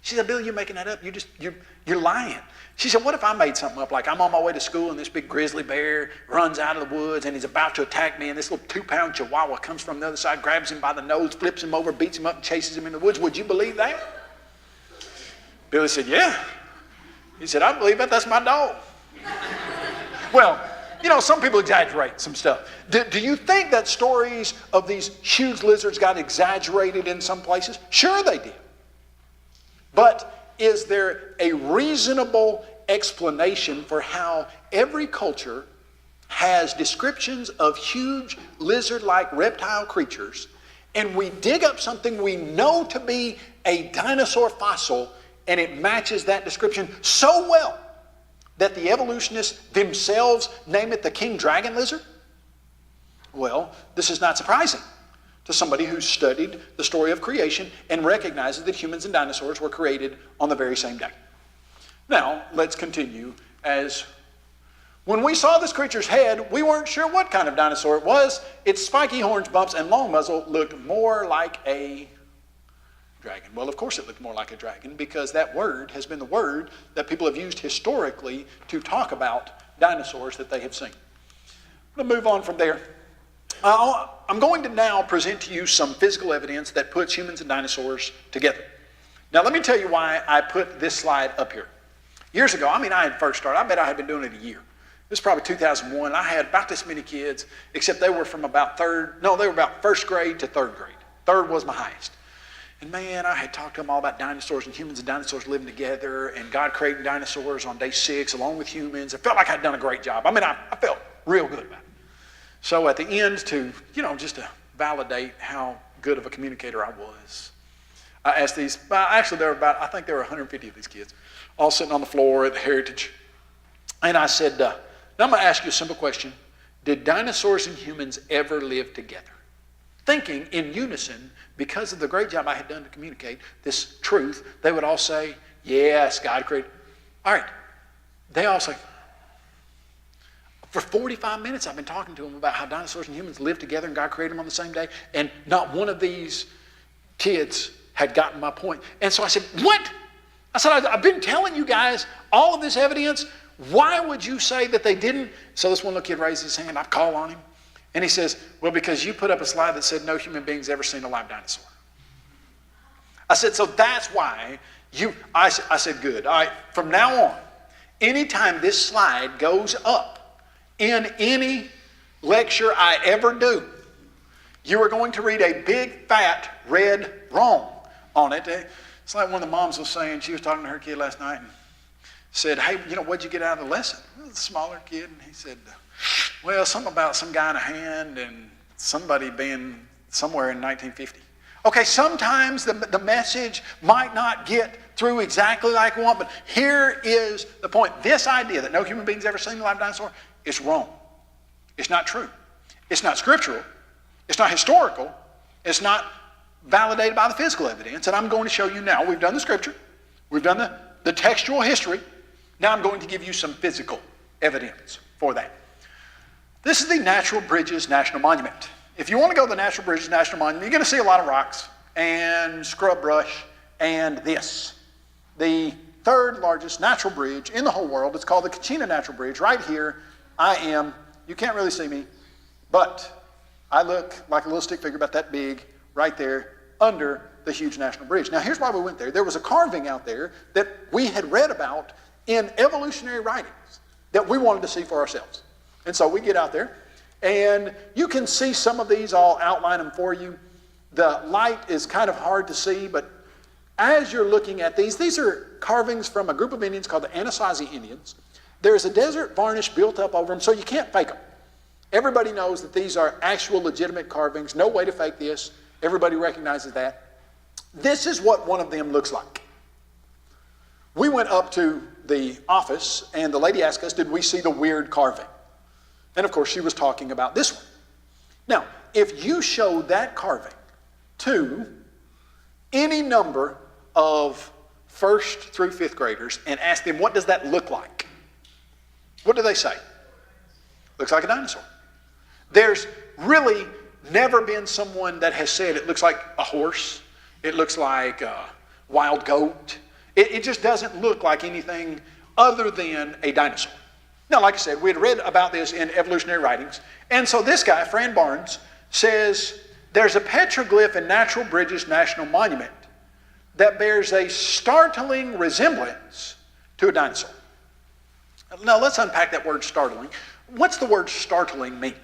She said, Billy, you're making that up. You're lying. She said, what if I made something up? Like I'm on my way to school, and this big grizzly bear runs out of the woods, and he's about to attack me, and this little 2-pound chihuahua comes from the other side, grabs him by the nose, flips him over, beats him up, and chases him in the woods. Would you believe that? Billy said, yeah. He said, I believe it. That's my dog. Well, some people exaggerate some stuff. Do you think that stories of these huge lizards got exaggerated in some places? Sure they did. But is there a reasonable explanation for how every culture has descriptions of huge lizard-like reptile creatures, and we dig up something we know to be a dinosaur fossil, and it matches that description so well that the evolutionists themselves name it the king dragon lizard? Well, this is not surprising to somebody who's studied the story of creation and recognizes that humans and dinosaurs were created on the very same day. Now, let's continue. As when we saw this creature's head, we weren't sure what kind of dinosaur it was. Its spiky horns, bumps, and long muzzle looked more like a dragon. Well, of course it looked more like a dragon, because that word has been the word that people have used historically to talk about dinosaurs that they have seen. I'm going to move on from there. I'm going to now present to you some physical evidence that puts humans and dinosaurs together. Now, let me tell you why I put this slide up here. Years ago, I had first started. I bet I had been doing it a year. It was probably 2001. I had about this many kids, except they were from about first grade to third grade. Third was my highest. And man, I had talked to them all about dinosaurs and humans and dinosaurs living together, and God creating dinosaurs on day 6 along with humans. I felt like I'd done a great job. I felt real good about it. So at the end, just to validate how good of a communicator I was, I asked these, actually there were 150 of these kids, all sitting on the floor at the Heritage. And I said, now I'm going to ask you a simple question. Did dinosaurs and humans ever live together? Thinking in unison, because of the great job I had done to communicate this truth, they would all say, yes, God created. All right. They all say, for 45 minutes I've been talking to them about how dinosaurs and humans live together and God created them on the same day, and not one of these kids had gotten my point. And so I said, what? I said, I've been telling you guys all of this evidence. Why would you say that they didn't? So this one little kid raised his hand. I call on him. And he says, well, because you put up a slide that said no human being's ever seen a live dinosaur. I said, so that's why I said, good. All right, from now on, anytime this slide goes up in any lecture I ever do, you are going to read a big, fat, red wrong on it. It's like one of the moms was saying, she was talking to her kid last night and said, hey, what'd you get out of the lesson? It was a smaller kid, and he said, well, something about some guy in a hand and somebody being somewhere in 1950. Okay, sometimes the message might not get through exactly like we want, but here is the point. This idea that no human being's ever seen a live dinosaur is wrong. It's not true. It's not scriptural. It's not historical. It's not validated by the physical evidence. And I'm going to show you now. We've done the scripture. We've done the textual history. Now I'm going to give you some physical evidence for that. This is the Natural Bridges National Monument. If you want to go to the Natural Bridges National Monument, you're going to see a lot of rocks and scrub brush and this. The third largest natural bridge in the whole world. It's called the Kachina Natural Bridge. Right here, you can't really see me, but I look like a little stick figure about that big right there under the huge national bridge. Now here's why we went there. There was a carving out there that we had read about in evolutionary writings that we wanted to see for ourselves. And so we get out there, and you can see some of these. I'll outline them for you. The light is kind of hard to see, but as you're looking at these are carvings from a group of Indians called the Anasazi Indians. There's a desert varnish built up over them, so you can't fake them. Everybody knows that these are actual legitimate carvings. No way to fake this. Everybody recognizes that. This is what one of them looks like. We went up to the office, and the lady asked us, did we see the weird carving? And of course, she was talking about this one. Now, if you showed that carving to any number of 1st through 5th graders and asked them, what does that look like? What do they say? Looks like a dinosaur. There's really never been someone that has said it looks like a horse, it looks like a wild goat. It just doesn't look like anything other than a dinosaur. Now, like I said, we had read about this in evolutionary writings, and so this guy, Fran Barnes, says there's a petroglyph in Natural Bridges National Monument that bears a startling resemblance to a dinosaur. Now, let's unpack that word startling. What's the word startling mean?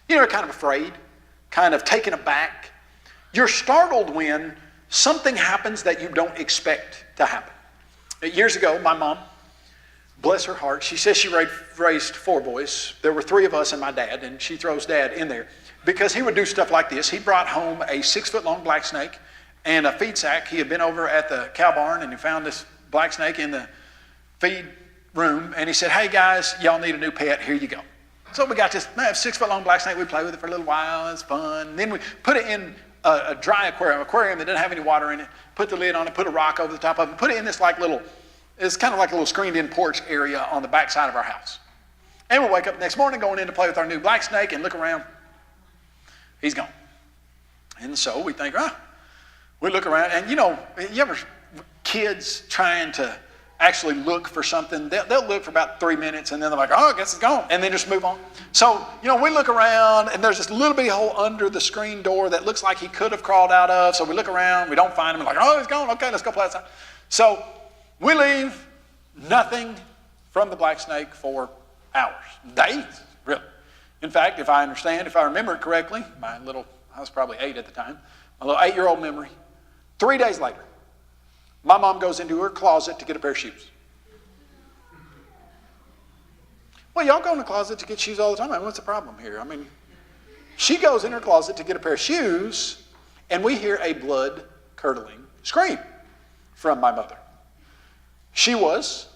You're kind of afraid, kind of taken aback. You're startled when something happens that you don't expect to happen. Years ago, my mom, bless her heart, she says she raised 4 boys. There were 3 of us and my dad, and she throws dad in there because he would do stuff like this. He brought home a 6-foot-long black snake and a feed sack. He had been over at the cow barn and he found this black snake in the feed room, and he said, hey guys, y'all need a new pet, here you go. So we got this 6-foot-long black snake. We played with it for a little while. It's fun. And then we put it in a dry aquarium that didn't have any water in it, put the lid on it, put a rock over the top of it, put it in this like little, it's kind of like a little screened-in porch area on the back side of our house. And we wake up the next morning going in to play with our new black snake and look around. He's gone. And so we think, we look around, and you ever kids trying to actually look for something, they'll look for about 3 minutes and then they're like, I guess it's gone, and then just move on. So, we look around and there's this little bitty hole under the screen door that looks like he could have crawled out of. So we look around, we don't find him, we're like, he's gone, okay, let's go play outside. So we leave, nothing from the black snake for hours, days, really. In fact, if I remember it correctly, I was probably 8 at the time, my little 8-year-old memory, 3 days later, my mom goes into her closet to get a pair of shoes. Well, y'all go in the closet to get shoes all the time. What's the problem here? She goes in her closet to get a pair of shoes, and we hear a blood-curdling scream from my mother. She was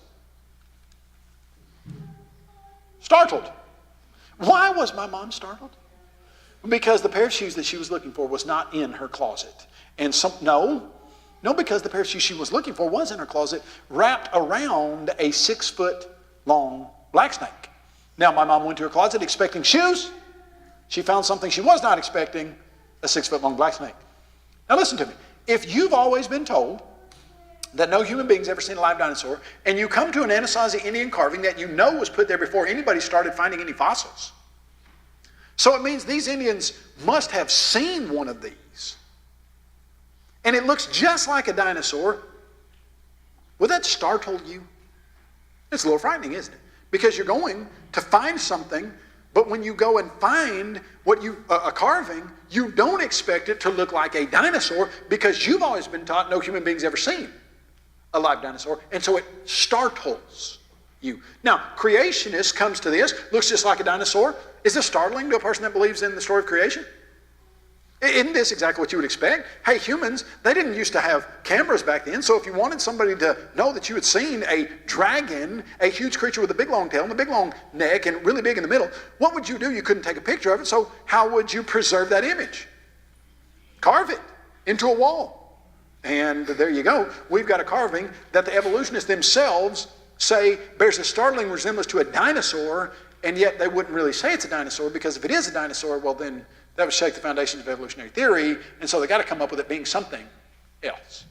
startled. Why was my mom startled? Because the pair of shoes that she was looking for was not in her closet. And No, because the pair of shoes she was looking for was in her closet, wrapped around a 6-foot-long black snake. Now, my mom went to her closet expecting shoes. She found something she was not expecting, a 6-foot-long black snake. Now, listen to me. If you've always been told that no human being's ever seen a live dinosaur, and you come to an Anasazi Indian carving that you know was put there before anybody started finding any fossils, so it means these Indians must have seen one of these. And it looks just like a dinosaur. Would that startle you? It's a little frightening, isn't it? Because you're going to find something, but when you go and find a carving, you don't expect it to look like a dinosaur because you've always been taught no human being's ever seen a live dinosaur, and so it startles you. Now, creationist comes to this, looks just like a dinosaur. Is this startling to a person that believes in the story of creation? Isn't this exactly what you would expect? Hey, humans, they didn't used to have cameras back then, so if you wanted somebody to know that you had seen a dragon, a huge creature with a big long tail and a big long neck and really big in the middle, what would you do? You couldn't take a picture of it, so how would you preserve that image? Carve it into a wall. And there you go. We've got a carving that the evolutionists themselves say bears a startling resemblance to a dinosaur, and yet they wouldn't really say it's a dinosaur, because if it is a dinosaur, well then that would shake the foundations of evolutionary theory, and so they got to come up with it being something else.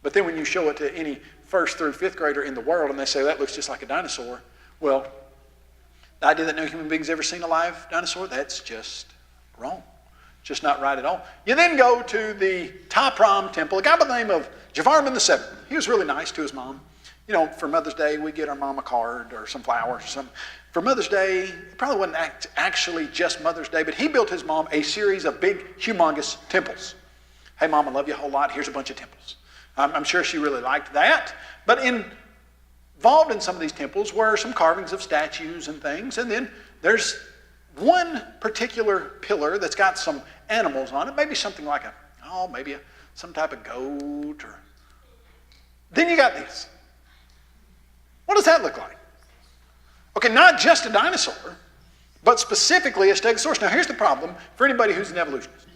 But then when you show it to any 1st through 5th grader in the world and they say that looks just like a dinosaur, well, the idea that no human being's ever seen a live dinosaur, that's just wrong. Just not right at all. You then go to the Tapram temple, a guy by the name of Javarman VII. He was really nice to his mom. For Mother's Day, we get our mom a card or some flowers or something. For Mother's Day, it probably wasn't actually just Mother's Day, but he built his mom a series of big, humongous temples. Hey, Mom, I love you a whole lot. Here's a bunch of temples. I'm sure she really liked that. But involved in some of these temples were some carvings of statues and things. And then there's one particular pillar that's got some animals on it, maybe something like some type of goat. Then you got this. What does that look like? Okay, not just a dinosaur, but specifically a stegosaurus. Now here's the problem for anybody who's an evolutionist.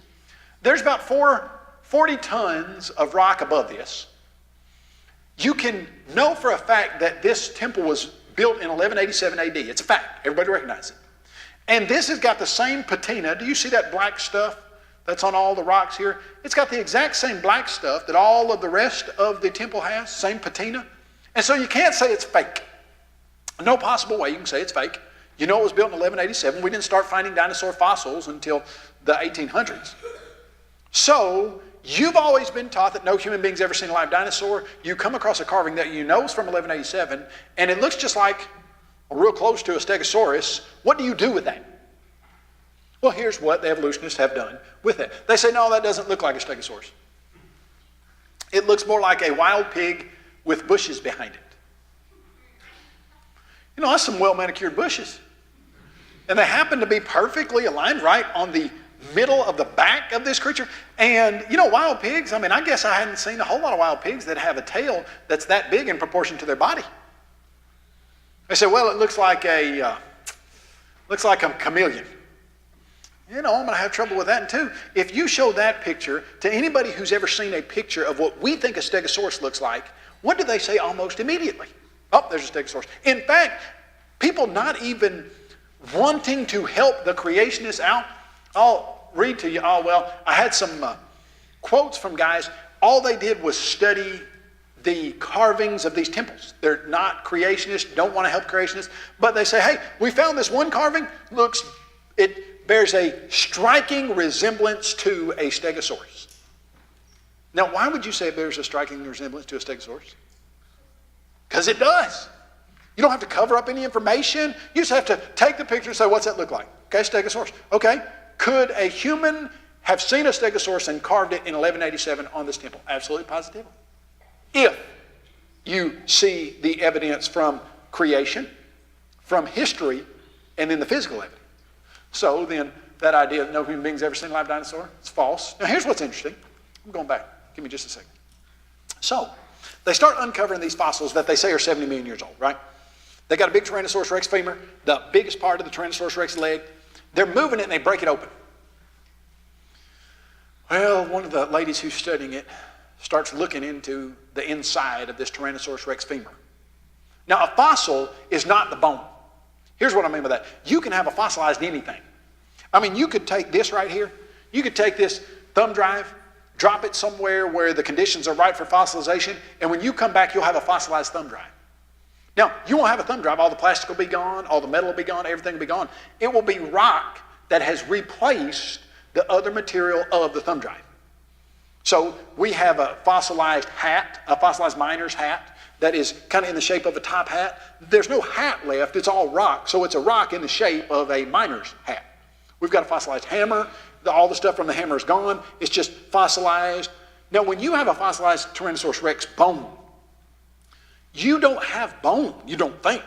There's about 40 tons of rock above this. You can know for a fact that this temple was built in 1187 AD. It's a fact. Everybody recognizes it. And this has got the same patina. Do you see that black stuff that's on all the rocks here? It's got the exact same black stuff that all of the rest of the temple has, same patina. And so you can't say it's fake. No possible way you can say it's fake. You know it was built in 1187. We didn't start finding dinosaur fossils until the 1800s. So you've always been taught that no human being's ever seen a live dinosaur. You come across a carving that you know is from 1187, and it looks just like, or real close to, a stegosaurus. What do you do with that? Well, here's what the evolutionists have done with it. They say, no, that doesn't look like a stegosaurus. It looks more like a wild pig with bushes behind it. You know, that's some well-manicured bushes. And they happen to be perfectly aligned right on the middle of the back of this creature. And, you know, wild pigs, I mean, I guess I hadn't seen a whole lot of wild pigs that have a tail that's that big in proportion to their body. They say, well, it looks like a chameleon. You know, I'm going to have trouble with that too. If you show that picture to anybody who's ever seen a picture of what we think a stegosaurus looks like, what do they say almost immediately? Oh, there's a stegosaurus. In fact, people not even wanting to help the creationists out. I'll read to you. Oh, well, I had some quotes from guys. All they did was study the carvings of these temples. They're not creationists, don't want to help creationists, but they say, hey, we found this one carving. It bears a striking resemblance to a stegosaurus. Now, why would you say it bears a striking resemblance to a stegosaurus? Because it does. You don't have to cover up any information. You just have to take the picture and say, what's that look like? Okay, stegosaurus. Okay, could a human have seen a stegosaurus and carved it in 1187 on this temple? Absolutely, positively. If you see the evidence from creation, from history, and then the physical evidence. So then that idea that no human being's ever seen a live dinosaur, it's false. Now here's what's interesting. I'm going back. Give me just a second. So they start uncovering these fossils that they say are 70 million years old, right? They got a big Tyrannosaurus rex femur, the biggest part of the Tyrannosaurus rex leg. They're moving it and they break it open. Well, one of the ladies who's studying it starts looking into the inside of this Tyrannosaurus rex femur. Now, a fossil is not the bone. Here's what I mean by that. You can have a fossilized anything. I mean, you could take this right here. You could take this thumb drive, drop it somewhere where the conditions are right for fossilization, and when you come back, you'll have a fossilized thumb drive. Now, you won't have a thumb drive. All the plastic will be gone. All the metal will be gone. Everything will be gone. It will be rock that has replaced the other material of the thumb drive. So we have a fossilized hat, a fossilized miner's hat that is kind of in the shape of a top hat. There's no hat left. It's all rock. So it's a rock in the shape of a miner's hat. We've got a fossilized hammer. All the stuff from the hammer is gone. It's just fossilized. Now, when you have a fossilized Tyrannosaurus rex bone, you don't have bone, you don't think.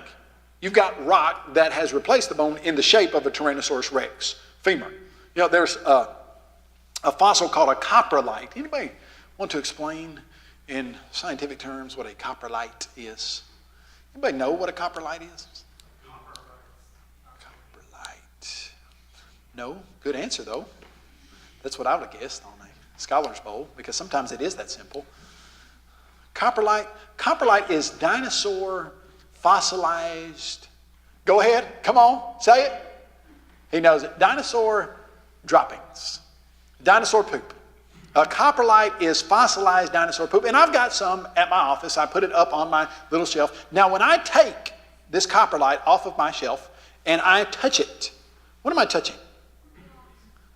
You've got rock that has replaced the bone in the shape of a Tyrannosaurus rex femur. You know, there's a fossil called a coprolite. Anybody want to explain in scientific terms what a coprolite is? Anybody know what a coprolite is? Coprolite. No? Good answer, though. That's what I would have guessed on a Scholar's Bowl, because sometimes it is that simple. Coprolite. Coprolite is dinosaur fossilized. Go ahead. Come on. Say it. He knows it. Dinosaur droppings. Dinosaur poop. A coprolite is fossilized dinosaur poop. And I've got some at my office. I put it up on my little shelf. Now, when I take this coprolite off of my shelf and I touch it, what am I touching?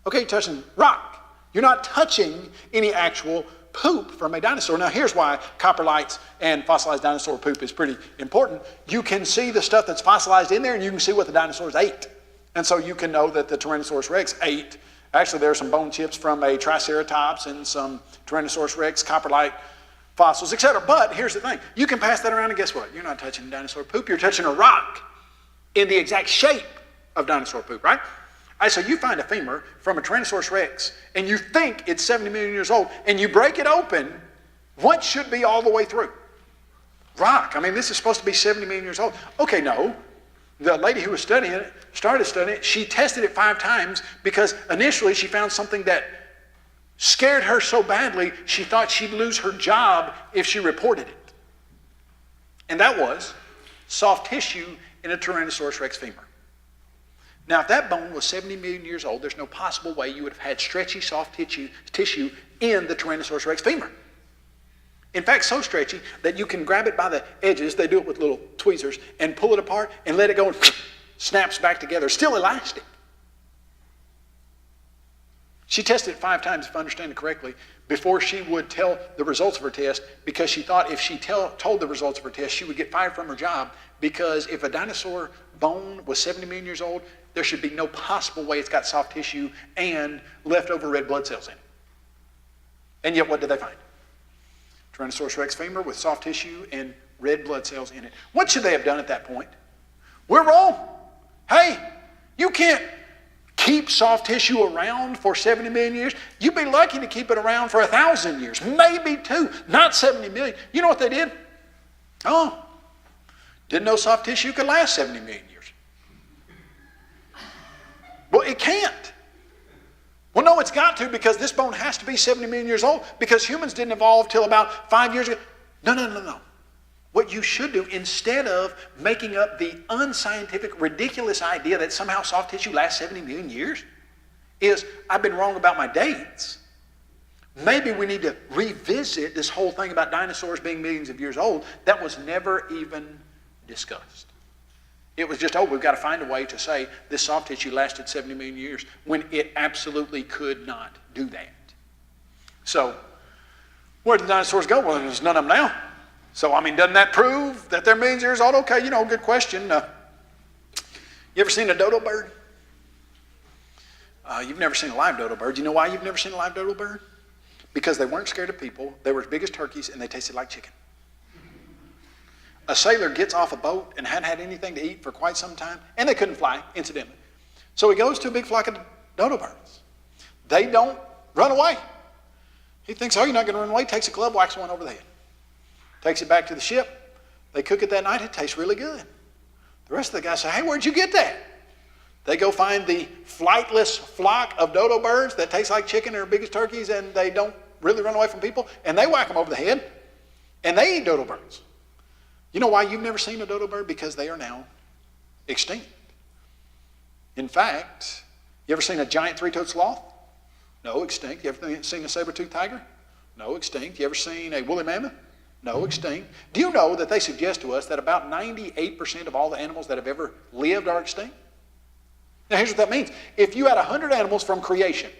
Okay, you're touching rock. You're not touching any actual poop from a dinosaur. Now, here's why coprolites and fossilized dinosaur poop is pretty important. You can see the stuff that's fossilized in there, and you can see what the dinosaurs ate. And so you can know that the Tyrannosaurus rex ate. Actually, there are some bone chips from a Triceratops and some Tyrannosaurus rex coprolite fossils, etc. But here's the thing. You can pass that around, and guess what? You're not touching dinosaur poop. You're touching a rock in the exact shape of dinosaur poop, right? So you find a femur from a Tyrannosaurus rex, and you think it's 70 million years old, and you break it open, what should be all the way through? Rock. I mean, this is supposed to be 70 million years old. Okay, no. The lady who was studying it, started studying it, she tested it 5 times because initially she found something that scared her so badly she thought she'd lose her job if she reported it. And that was soft tissue in a Tyrannosaurus rex femur. Now, if that bone was 70 million years old, there's no possible way you would have had stretchy, soft tissue in the Tyrannosaurus rex femur. In fact, so stretchy that you can grab it by the edges, they do it with little tweezers, and pull it apart and let it go and snaps back together. Still elastic. She tested it 5 times, if I understand it correctly, before she would tell the results of her test, because she thought if she told the results of her test, she would get fired from her job, because if a dinosaur bone was 70 million years old, there should be no possible way it's got soft tissue and leftover red blood cells in it. And yet, what did they find? Tyrannosaurus rex femur with soft tissue and red blood cells in it. What should they have done at that point? We're wrong. Hey, you can't keep soft tissue around for 70 million years. You'd be lucky to keep it around for 1,000 years, maybe 2, not 70 million. You know what they did? Oh, didn't know soft tissue could last 70 million years. Well, it can't. Well, no, it's got to, because this bone has to be 70 million years old, because humans didn't evolve till about 5 years ago. No. What you should do, instead of making up the unscientific, ridiculous idea that somehow soft tissue lasts 70 million years, is, I've been wrong about my dates. Maybe we need to revisit this whole thing about dinosaurs being millions of years old that was never even discussed. It was just, we've got to find a way to say this soft tissue lasted 70 million years when it absolutely could not do that. So, where did the dinosaurs go? Well, there's none of them now. So, doesn't that prove that they're millions of years old? Okay, good question. You ever seen a dodo bird? You've never seen a live dodo bird. You know why you've never seen a live dodo bird? Because they weren't scared of people, they were as big as turkeys, and they tasted like chicken. A sailor gets off a boat and hadn't had anything to eat for quite some time, and they couldn't fly, incidentally. So he goes to a big flock of dodo birds. They don't run away. He thinks, you're not going to run away. Takes a club, whacks one over the head. Takes it back to the ship. They cook it that night. It tastes really good. The rest of the guys say, hey, where'd you get that? They go find the flightless flock of dodo birds that taste like chicken and are big as turkeys, and they don't really run away from people, and they whack them over the head, and they eat dodo birds. You know why you've never seen a dodo bird? Because they are now extinct. In fact, you ever seen a giant 3-toed sloth? No, extinct. You ever seen a saber-toothed tiger? No, extinct. You ever seen a woolly mammoth? No, extinct. Do you know that they suggest to us that about 98% of all the animals that have ever lived are extinct? Now, here's what that means. If you had 100 animals from creation,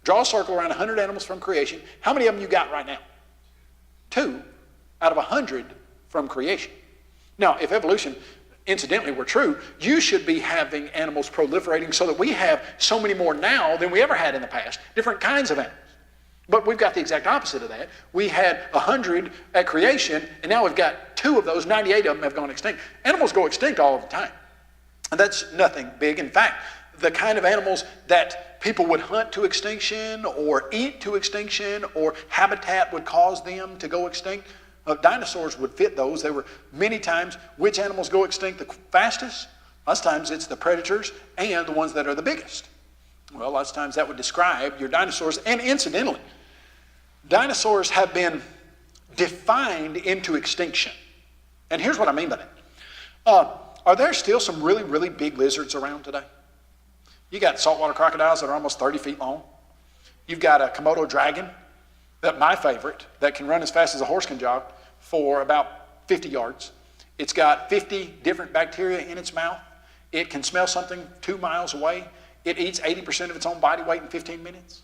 draw a circle around 100 animals from creation, how many of them you got right now? 2 out of 100 from creation. Now, if evolution, incidentally, were true, you should be having animals proliferating so that we have so many more now than we ever had in the past, different kinds of animals. But we've got the exact opposite of that. We had 100 at creation, and now we've got 2 of those, 98 of them have gone extinct. Animals go extinct all of the time. And that's nothing big. In fact, the kind of animals that people would hunt to extinction or eat to extinction or habitat would cause them to go extinct, dinosaurs would fit those. There were many times which animals go extinct the fastest. Lots of times it's the predators and the ones that are the biggest. Well, lots of times that would describe your dinosaurs. And incidentally, dinosaurs have been defined into extinction. And here's what I mean by that. Are there still some really, really big lizards around today? You got saltwater crocodiles that are almost 30 feet long. You've got a Komodo dragon, that my favorite, that can run as fast as a horse can jog for about 50 yards. It's got 50 different bacteria in its mouth. It can smell something 2 miles away. It eats 80% of its own body weight in 15 minutes,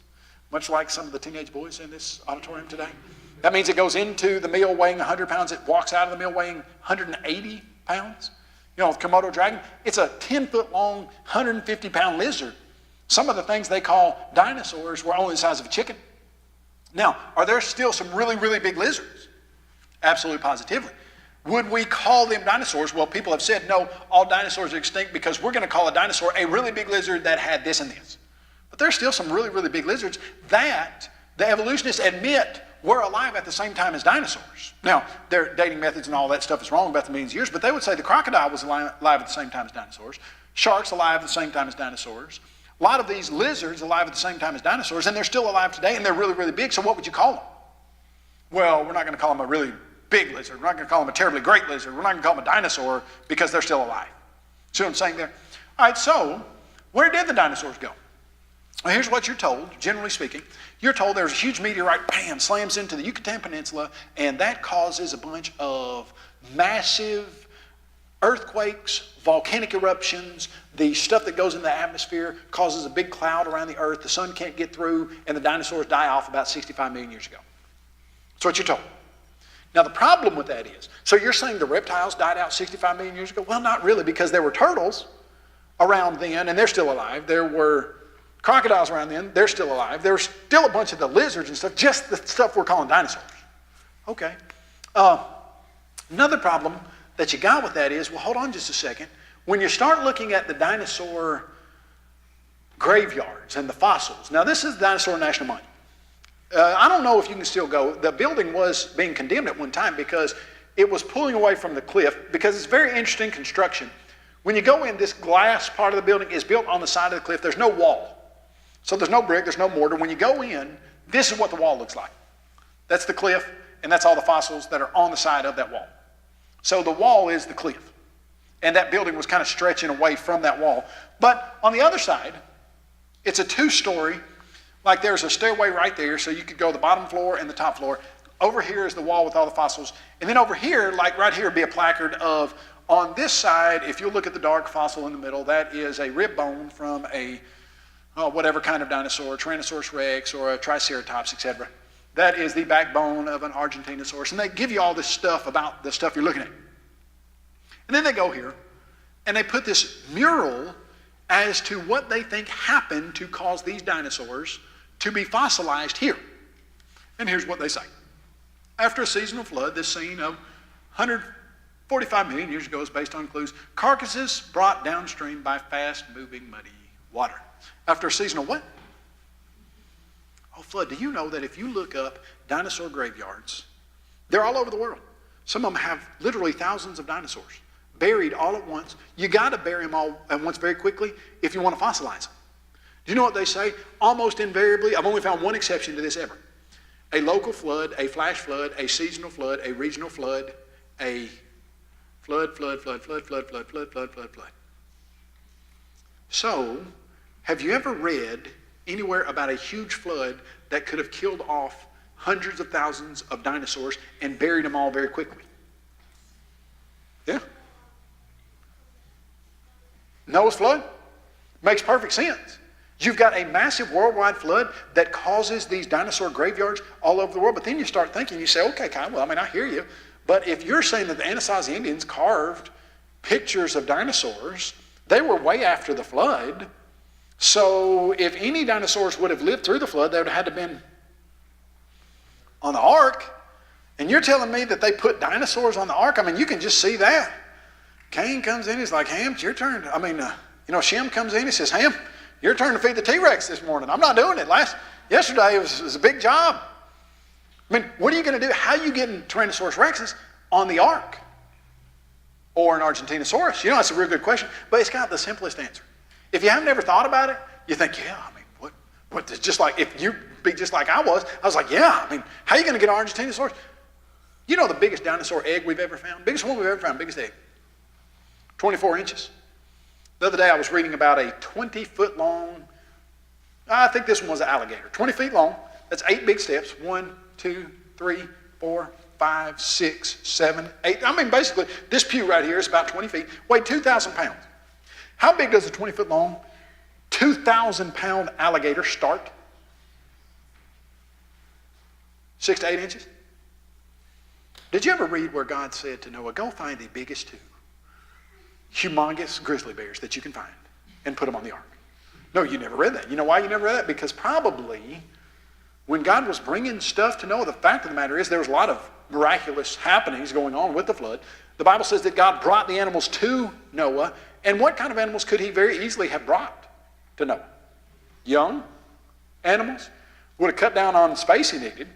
much like some of the teenage boys in this auditorium today. That means it goes into the meal weighing 100 pounds. It walks out of the meal weighing 180 pounds. You know, the Komodo dragon, it's a 10-foot long, 150-pound lizard. Some of the things they call dinosaurs were only the size of a chicken. Now, are there still some really, really big lizards? Absolutely, positively. Would we call them dinosaurs? Well, people have said, no, all dinosaurs are extinct because we're going to call a dinosaur a really big lizard that had this and this. But there's still some really, really big lizards that the evolutionists admit were alive at the same time as dinosaurs. Now, their dating methods and all that stuff is wrong about the millions of years, but they would say the crocodile was alive at the same time as dinosaurs, sharks alive at the same time as dinosaurs, a lot of these lizards alive at the same time as dinosaurs, and they're still alive today, and they're really, really big, so what would you call them? Well, we're not going to call them a really big lizard. We're not going to call them a terribly great lizard. We're not going to call them a dinosaur because they're still alive. See what I'm saying there? All right, so where did the dinosaurs go? Well, here's what you're told, generally speaking. You're told there's a huge meteorite, bam, slams into the Yucatan Peninsula, and that causes a bunch of massive earthquakes, volcanic eruptions. The stuff that goes in the atmosphere causes a big cloud around the earth. The sun can't get through, and the dinosaurs die off about 65 million years ago. That's what you're told. Now, the problem with that is, so you're saying the reptiles died out 65 million years ago? Well, not really, because there were turtles around then, and they're still alive. There were crocodiles around then, they're still alive. There's still a bunch of the lizards and stuff, just the stuff we're calling dinosaurs. Okay. Another problem that you got with that is, well, hold on just a second. When you start looking at the dinosaur graveyards and the fossils, now this is the Dinosaur National Monument. I don't know if you can still go. The building was being condemned at one time because it was pulling away from the cliff, because it's very interesting construction. When you go in, this glass part of the building is built on the side of the cliff. There's no wall. So there's no brick, there's no mortar. When you go in, this is what the wall looks like. That's the cliff, and that's all the fossils that are on the side of that wall. So the wall is the cliff. And that building was kind of stretching away from that wall. But on the other side, it's a two-story, like there's a stairway right there, so you could go the bottom floor and the top floor. Over here is the wall with all the fossils. And then over here, like right here, would be a placard of, on this side, if you look at the dark fossil in the middle, that is a rib bone from a whatever kind of dinosaur, Tyrannosaurus rex or a Triceratops, etc. That is the backbone of an Argentinosaurus. And they give you all this stuff about the stuff you're looking at. And then they go here, and they put this mural as to what they think happened to cause these dinosaurs to be fossilized here. And here's what they say. After a seasonal flood, this scene of 145 million years ago is based on clues. Carcasses brought downstream by fast-moving muddy water. After a seasonal what? Oh, flood. Do you know that if you look up dinosaur graveyards, they're all over the world. Some of them have literally thousands of dinosaurs buried all at once. You got to bury them all at once very quickly if you want to fossilize them. Do you know what they say? Almost invariably, I've only found one exception to this ever. A local flood, a flash flood, a seasonal flood, a regional flood, a flood. So, have you ever read anywhere about a huge flood that could have killed off hundreds of thousands of dinosaurs and buried them all very quickly? Yeah. Noah's flood? Makes perfect sense. You've got a massive worldwide flood that causes these dinosaur graveyards all over the world. But then you start thinking, you say, okay, Kyle, well, I mean, I hear you. But if you're saying that the Anasazi Indians carved pictures of dinosaurs, they were way after the flood. So if any dinosaurs would have lived through the flood, they would have had to have been on the ark. And you're telling me that they put dinosaurs on the ark? I mean, you can just see that. Cain comes in, he's like, Ham, it's your turn. I mean, Shem comes in, he says, Ham, your turn to feed the T-Rex this morning. I'm not doing it. Yesterday it was a big job. I mean, what are you going to do? How are you getting Tyrannosaurus rexes on the ark? Or an Argentinosaurus? That's a real good question, but it's got the simplest answer. If you haven't ever thought about it, you think, yeah, I mean, what, just like, if you be just like I was like, yeah, I mean, how are you going to get an Argentinosaurus? You know the biggest dinosaur egg we've ever found? Biggest one we've ever found, biggest egg. 24 inches. The other day I was reading about a 20-foot long, I think this one was an alligator, 20 feet long. That's 8 big steps. 1, 2, 3, 4, 5, 6, 7, 8. I mean, basically, this pew right here is about 20 feet, weighed 2,000 pounds. How big does a 20-foot long, 2,000-pound alligator start? 6 to 8 inches? Did you ever read where God said to Noah, go find the biggest 2 humongous grizzly bears that you can find and put them on the ark? No, you never read that. You know why you never read that? Because probably when God was bringing stuff to Noah, the fact of the matter is there was a lot of miraculous happenings going on with the flood. The Bible says that God brought the animals to Noah. And what kind of animals could he very easily have brought to Noah? Young animals. Would have cut down on space he needed.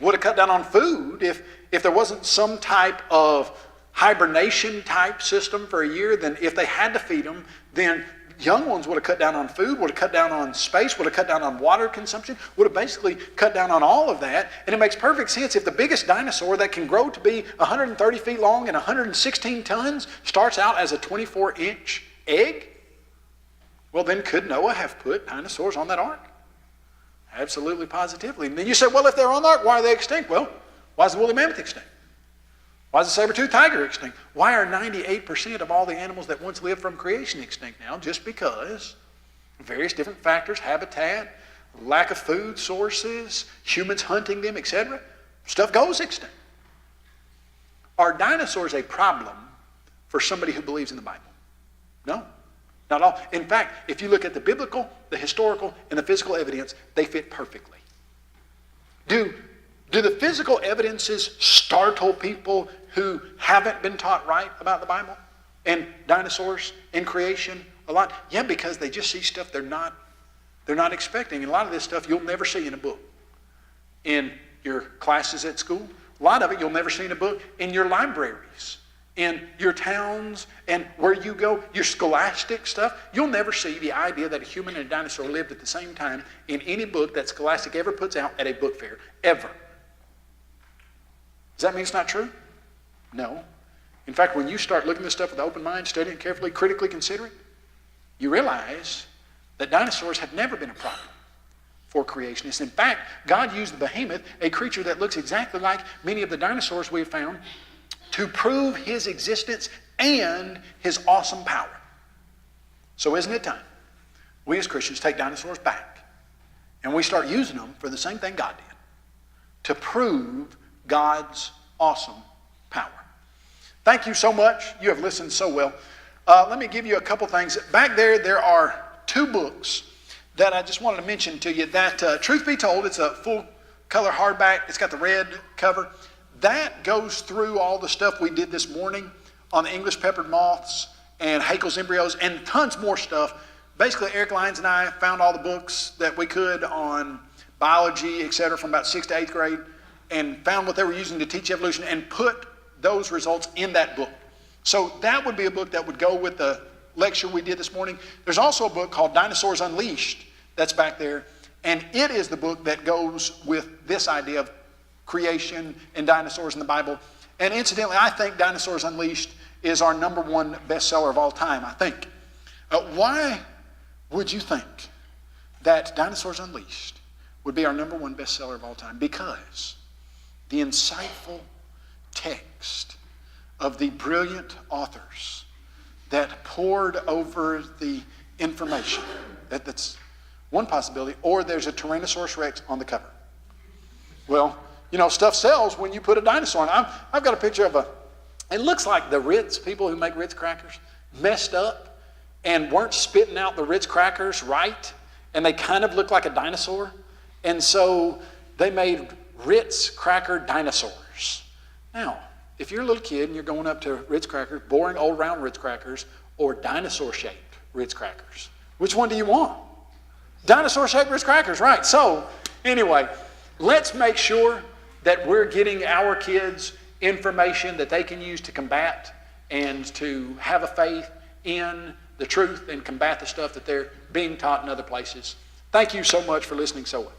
would have cut down on food if there wasn't some type of hibernation type system for a year. Then if they had to feed them, then young ones would have cut down on food, would have cut down on space, would have cut down on water consumption, would have basically cut down on all of that. And it makes perfect sense if the biggest dinosaur that can grow to be 130 feet long and 116 tons starts out as a 24-inch egg, well, then could Noah have put dinosaurs on that ark? Absolutely, positively. And then you say, well, if they're on the ark, why are they extinct? Well, why is the woolly mammoth extinct? Why is the saber-toothed tiger extinct? Why are 98% of all the animals that once lived from creation extinct now? Just because various different factors, habitat, lack of food sources, humans hunting them, etc. Stuff goes extinct. Are dinosaurs a problem for somebody who believes in the Bible? No, not at all. In fact, if you look at the biblical, the historical, and the physical evidence, they fit perfectly. Do the physical evidences startle people who haven't been taught right about the Bible and dinosaurs and creation a lot? Yeah, because they just see stuff they're not expecting. And a lot of this stuff you'll never see in a book in your classes at school. A lot of it you'll never see in a book in your libraries, in your towns, and where you go, your scholastic stuff. You'll never see the idea that a human and a dinosaur lived at the same time in any book that Scholastic ever puts out at a book fair, ever. Does that mean it's not true? No. In fact, when you start looking at this stuff with an open mind, studying it carefully, critically considering, you realize that dinosaurs have never been a problem for creationists. In fact, God used the behemoth, a creature that looks exactly like many of the dinosaurs we have found, to prove his existence and his awesome power. So isn't it time we as Christians take dinosaurs back and we start using them for the same thing God did, to prove God's awesome power. Thank you so much. You have listened so well. Let me give you a couple things. Back there are two books that I just wanted to mention to you. That Truth Be Told, it's a full color hardback. It's got the red cover. That goes through all the stuff we did this morning on the English peppered moths and Haeckel's embryos and tons more stuff. Basically, Eric Lyons and I found all the books that we could on biology, etc., from about 6th to 8th grade, and found what they were using to teach evolution and put those results in that book. So that would be a book that would go with the lecture we did this morning. There's also a book called Dinosaurs Unleashed that's back there, and it is the book that goes with this idea of creation and dinosaurs in the Bible. And incidentally, I think Dinosaurs Unleashed is our #1 bestseller of all time, I think. Why would you think that Dinosaurs Unleashed would be our #1 bestseller of all time? Because the insightful text of the brilliant authors that poured over the information, that's one possibility, or there's a Tyrannosaurus Rex on the cover. Well, you know, stuff sells when you put a dinosaur on. I've got a picture of it looks like the Ritz, people who make Ritz crackers, messed up and weren't spitting out the Ritz crackers right, and they kind of look like a dinosaur. And so they made Ritz cracker dinosaurs. Now, if you're a little kid and you're going up to Ritz crackers, boring old round Ritz crackers, or dinosaur-shaped Ritz crackers, which one do you want? Dinosaur-shaped Ritz crackers, right. So anyway, let's make sure that we're getting our kids information that they can use to combat and to have a faith in the truth and combat the stuff that they're being taught in other places. Thank you so much for listening so well.